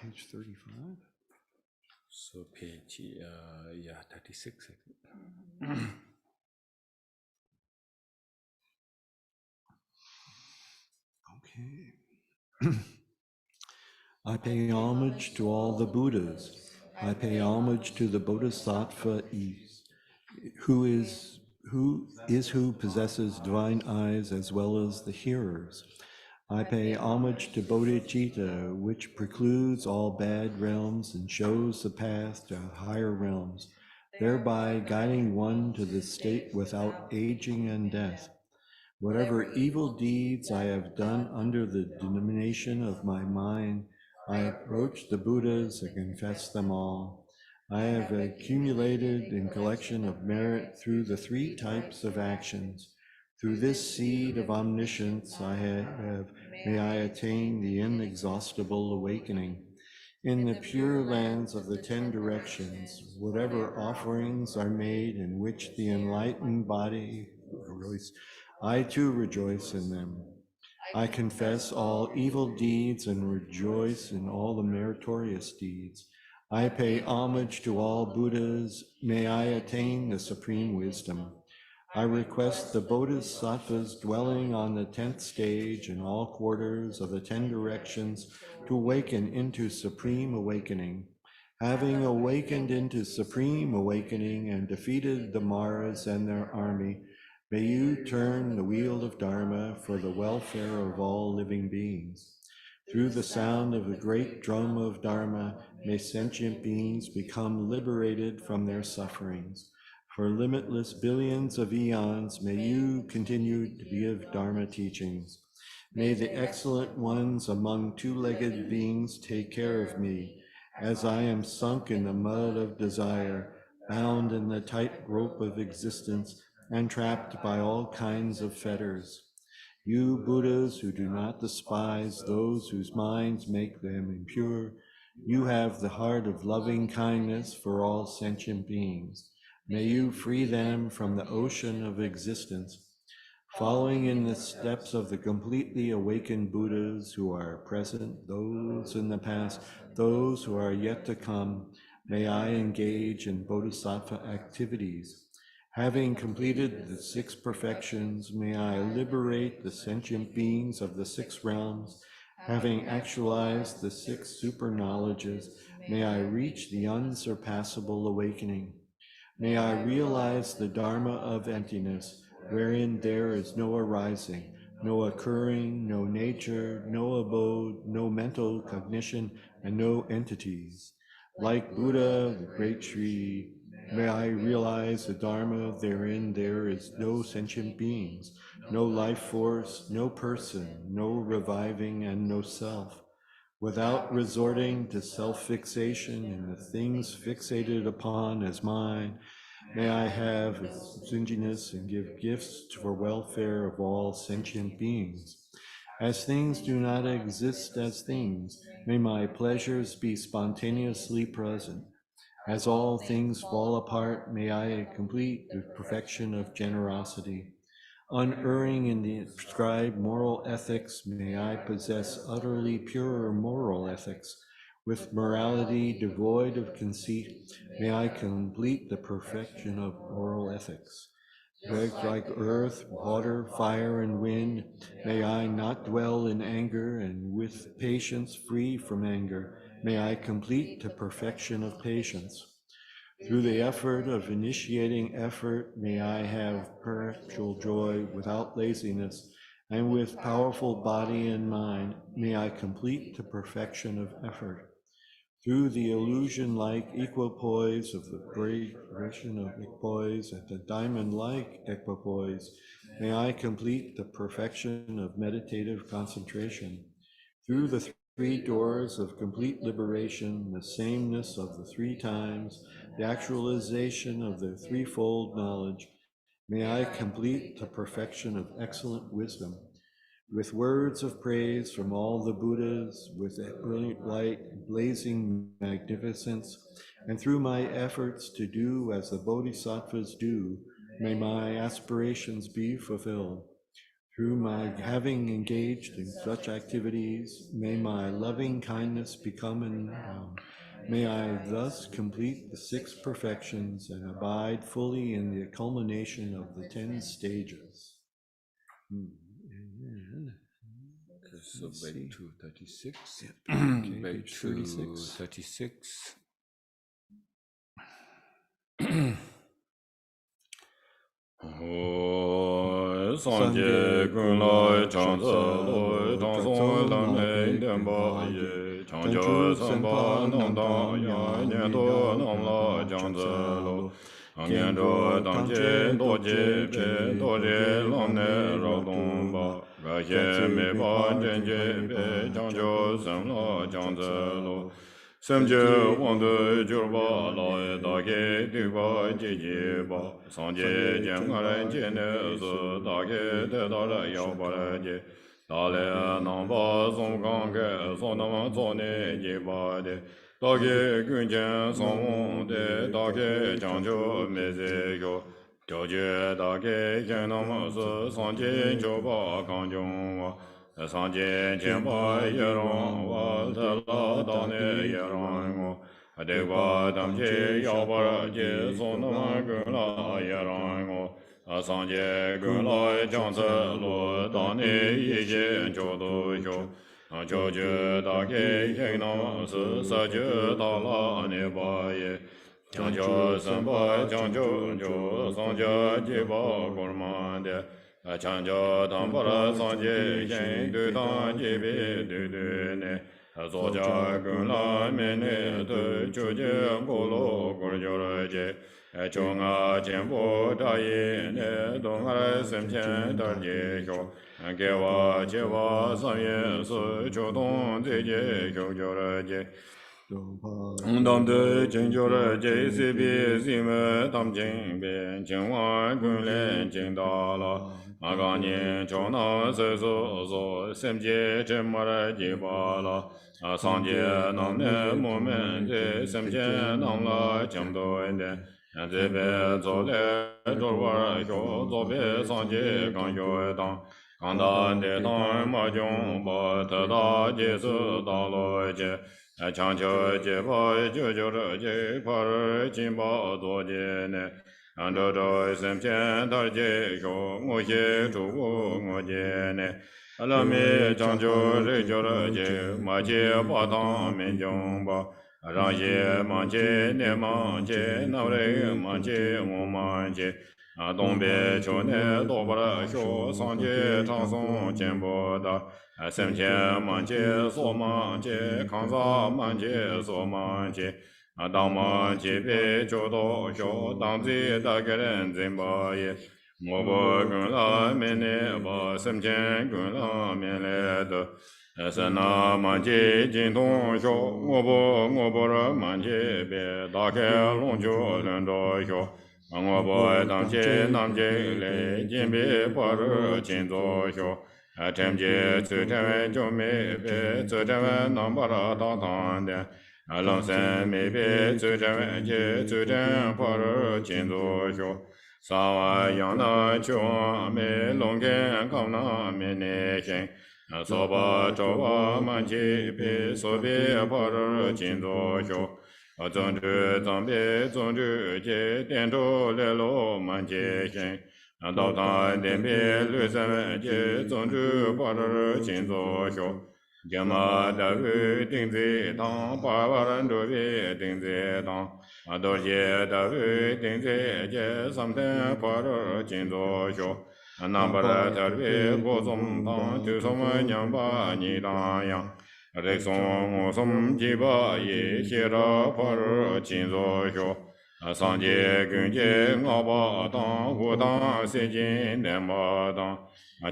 Page 35. So page, 36, I think. Okay. I pay homage to all the Buddhas. I pay homage to the Bodhisattva who possesses divine eyes as well as the hearers. I pay homage to Bodhicitta, which precludes all bad realms and shows the path to higher realms, thereby guiding one to the state without aging and death. Whatever evil deeds I have done under the denomination of my mind, I approach the Buddhas and confess them all. I have accumulated in collection of merit through the three types of actions. Through this seed of omniscience may I attain the inexhaustible awakening. In the pure lands of the 10 directions, whatever offerings are made in which the enlightened body I too rejoice in them. I confess all evil deeds and rejoice in all the meritorious deeds. I pay homage to all Buddhas. May I attain the supreme wisdom. I request the Bodhisattvas dwelling on the 10th stage and all quarters of the 10 directions to awaken into supreme awakening. Having awakened into supreme awakening and defeated the Maras and their army, may you turn the wheel of Dharma for the welfare of all living beings. Through the sound of the great drum of Dharma, may sentient beings become liberated from their sufferings. For limitless billions of eons, may you continue to give Dharma teachings. May the excellent ones among two-legged beings take care of me, as I am sunk in the mud of desire, bound in the tight rope of existence, and trapped by all kinds of fetters. You Buddhas who do not despise those whose minds make them impure, you have the heart of loving kindness for all sentient beings. May you free them from the ocean of existence. Following in the steps of the completely awakened Buddhas who are present, those in the past, those who are yet to come, may I engage in bodhisattva activities. Having completed the 6 perfections, may I liberate the sentient beings of the 6 realms. Having actualized the 6 super knowledges, may I reach the unsurpassable awakening. May I realize the Dharma of emptiness, wherein there is no arising, no occurring, no nature, no abode, no mental cognition, and no entities. Like Buddha, the great tree, may I realize the Dharma, therein there is no sentient beings, no life force, no person, no reviving, and no self. Without resorting to self-fixation in the things fixated upon as mine, may I have stinginess and give gifts for welfare of all sentient beings. As things do not exist as things, may my pleasures be spontaneously present. As all things fall apart, may I complete the perfection of generosity. Unerring in the prescribed moral ethics, may I possess utterly pure moral ethics. With morality devoid of conceit, may I complete the perfection of moral ethics. Like earth, water, fire, and wind, may I not dwell in anger, and with patience free from anger, may I complete the perfection of patience. Through the effort of initiating effort, may I have perpetual joy without laziness, and with powerful body and mind, may I complete the perfection of effort. Through the illusion-like equipoise of the great direction of equipoise and the diamond-like equipoise, may I complete the perfection of meditative concentration. Through the three doors of complete liberation, the sameness of the three times, the actualization of the threefold knowledge, may I complete the perfection of excellent wisdom. With words of praise from all the Buddhas, with a brilliant light, blazing magnificence, and through my efforts to do as the Bodhisattvas do, may my aspirations be fulfilled. Through my having engaged in such activities, may my loving kindness become endowed. May I thus complete the 6 perfections and abide fully in the culmination of the 10 stages. So back to 36. Okay, Back page to 36. 36. Sangye Gunlai Changze Loi Changson Lamei Denpa Ye Changju Senpa Namdang Ya Nyendo Namla Changze Lo Angyenro Dangje Doje Be Doje Lamne Radongba Gaje Meba Jenje Be Changju Senla Changze Lo Semje Wande Jurba Lai Dage Duba Jeje Ba Sanje Jengare Jene Ze Dage Dedare Yabare Je Dale Namba Zongange Zonama Zone Jeba De Dage Gunjen Zonwon De Dage Janjo Meze Yo Joje Dage Jenam Se Sanje Joba Kanjong Wa Sanje Jemba Yeron Wa Tela Dane Yeron Ngo Adegwa Damje Yabara Je Sonama Gula Yeron Ngo Sanje Gula Janse Lo Dane Yeje Jodo Yo Joje Dage Yenam Se Saje Dala Neba Ye Janjo Senpa Janjo Jo Sanja Jeba Gormande Chanjo Dambara Sanje Yen Du Dan Jebe Du Du Ne Zoja Gunla Mene Du Chuje Golo Gorjora Je Chonga Chenpo Daye Ne Dongara Semchen Darje Hyo Gewa Jewa Sanye Su Chodong Zeje Hyo Jora Je Damde Chenjora Je Sibi Sime Tam Jingbe Chengwa Gunlen Jingdala Agani Chona Seso So Semje Chemara Jibala Sanje Namne Momente Semje Namla Chemdo Ende Zebe Zole Dorwara Hyo Zobe Sanje Kanyo Dang Kanda De Tang Majong Ba Tada Jesu Dalo Je Chancho Jeba Jojo Je Par Jimba Doje Ne Ando Do Semchen Darje Hyo Ngoje Chugu Ngoje Ne Alame Chancho Rejora Je Maje Batang Menjong Ba Raje Manje Ne Manje Navre Manje Ngomanje Dongbe Chone Dobara Hyo Sanje Chansong Chenpo Da Semche Manje So Manje Kansa Manje So Manje Dama Jebe Chodo Hyo Dangzi Dageren Zimba Ye Mobo Gunla Mene Ba Semchen Gunla Mene De Sena Manje Jintong Hyo Ngobora Manje Be Dake Longjo Lendo Hyo Ngobo Damje Namje Le Jimbe Paru Chinzo Hyo Temje Tsutewe Jome Be Tsutewe Nambara Tatan De Alonsen Me Be Tsutewe Je Tsuten Paru Chinzo Hyo Sawa Yana Chua Me Longen Kamna Me Neshen Soba Chowa Manji Be Sobe Paru Chinzo Hyo Zonju Zambe Zonju Je Dendo Lelo Manje Shen Dao Tan Denbe Lu Sen Je Zonju Paru Chinzo Hyo Jama Dawu Dingzi Tang Parvaran Dubi Dingzi Tang Dorje Dawu Dingzi Je Samten Paru Chinzo Hyo Nambara Tarbi Gozom Tang Tu Som Nyamba Nidang Yang Rexon Som Jiba Ye Hira Paru Chinzo Hyo Sanje Gunje Ngaba Dang Hu Dang Se Jin Denma Dang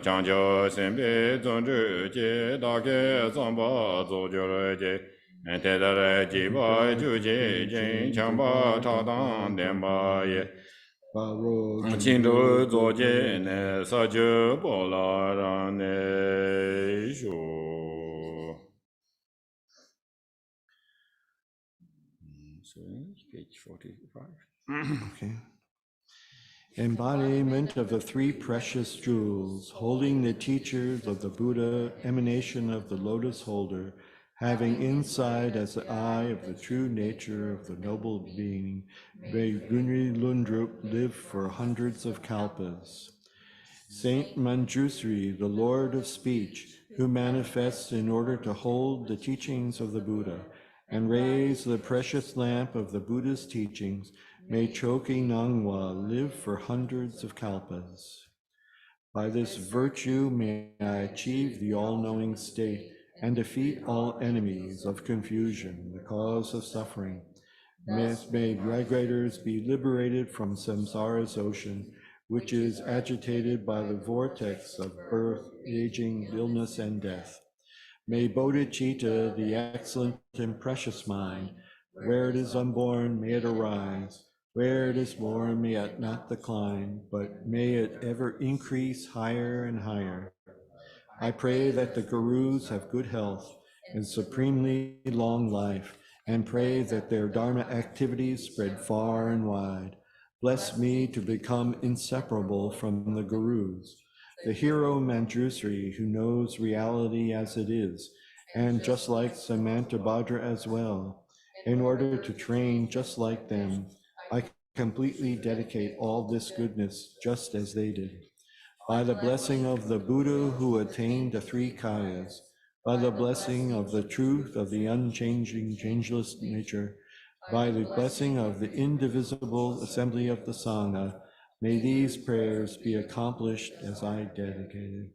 Changjo Senpe Zongzhu Je Dake Zamba Zojur Je Tedare Jiba Ju Je Jin Chamba Chadang Denma Ye Chindu Zoje Ne Saju Bola Ran Ne Shu. So, page 45. Okay. Embodiment of the three precious jewels, holding the teachers of the Buddha, emanation of the lotus holder, having inside as the eye of the true nature of the noble being, may Gunri Lundrup live for hundreds of kalpas. Saint Manjusri, the Lord of Speech, who manifests in order to hold the teachings of the Buddha and raise the precious lamp of the Buddha's teachings, may Choki Nangwa live for hundreds of kalpas. By this virtue may I achieve the all-knowing state and defeat all enemies of confusion, the cause of suffering. May migrators be liberated from samsara's ocean, which is agitated by the vortex of birth, aging, illness, and death. May bodhicitta, the excellent and precious mind, where it is unborn, may it arise. Where it is born, may it not decline, but may it ever increase higher and higher. I pray that the gurus have good health and supremely long life, and pray that their Dharma activities spread far and wide. Bless me to become inseparable from the gurus, the hero Manjusri who knows reality as it is, and just like Samantabhadra as well. In order to train just like them, I completely dedicate all this goodness just as they did. By the blessing of the Buddha who attained the three kayas, by the blessing of the truth of the unchanging, changeless nature, by the blessing of the indivisible assembly of the Sangha, may these prayers be accomplished as I dedicated.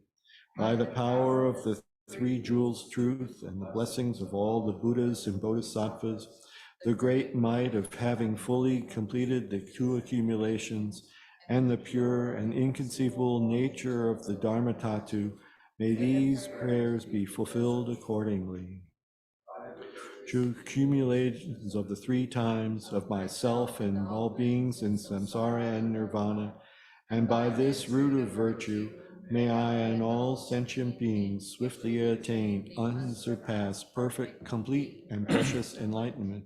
By the power of the three jewels truth and the blessings of all the Buddhas and Bodhisattvas, the great might of having fully completed the two accumulations, and the pure and inconceivable nature of the Dharmatatu, may these prayers be fulfilled accordingly. True accumulations of the three times of myself and all beings in samsara and nirvana, and by this root of virtue, may I and all sentient beings swiftly attain unsurpassed, perfect, complete, and precious enlightenment.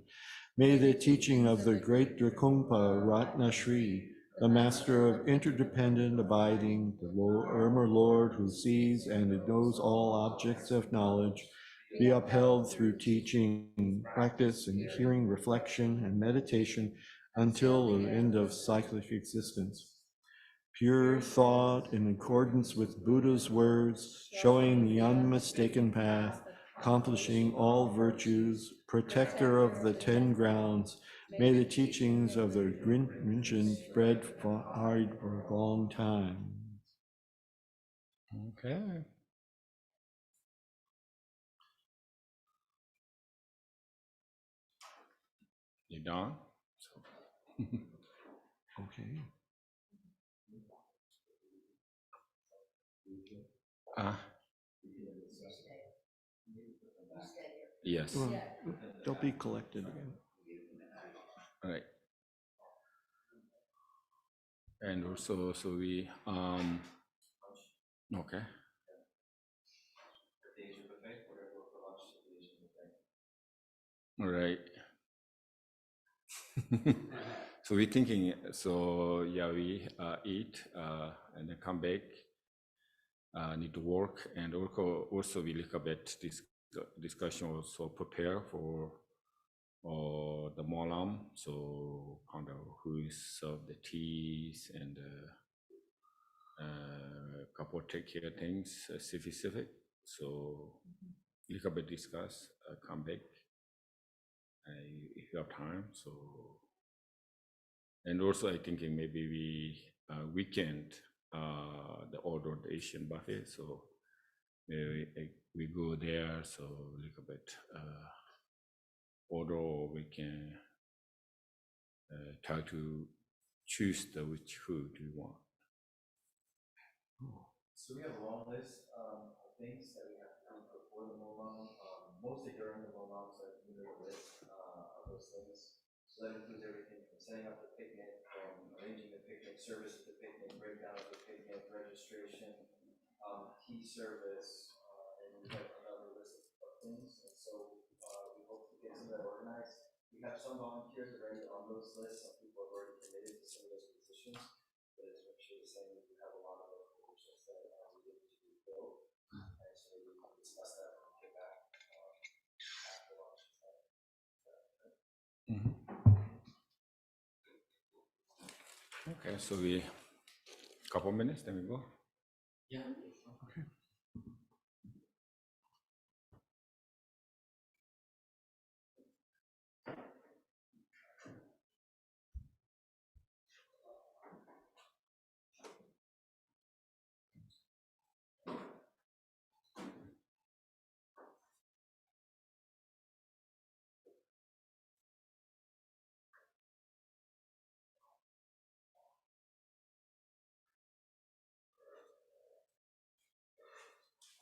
May the teaching of the great Drakumpa Ratna Shri, the master of interdependent abiding, the Irma Lord who sees and knows all objects of knowledge, be upheld through teaching, practice, and hearing, reflection, and meditation until the end of cyclic existence. Pure thought in accordance with Buddha's words, showing the unmistaken path, accomplishing all virtues, protector of the 10 grounds, may the teachings of the Rinchen spread for a long time. Okay. You done? Okay. Yes. Well, they'll be collected again. All right. And also, so we, okay. All right. So we're thinking, so yeah, we eat and then come back, need to work, and also we look a bit this discussion, also prepare for the molam, so kind of who is serve the teas and couple take care things specific. So little bit discuss, come back if you have time. So, and also I thinking maybe we weekend the order the Asian buffet. So maybe we go there. So little bit order, or we can try to choose which food you want. So we have a long list of things that we have to do before the Molong, mostly during the Molong, so I can do a list of those things. So that includes everything from setting up the picnic, from arranging the picnic, service at the picnic, breakdown of the picnic, registration, key service, and we have another list of things. And so we hope to get some of that organized. We have some volunteers already on those lists. Some people have already committed to some of those positions. But as Richard was saying, we have a lot of those positions that we need to be filled. And so we can discuss that when we get back after lunch. Okay, so we couple minutes, then we go. Yeah.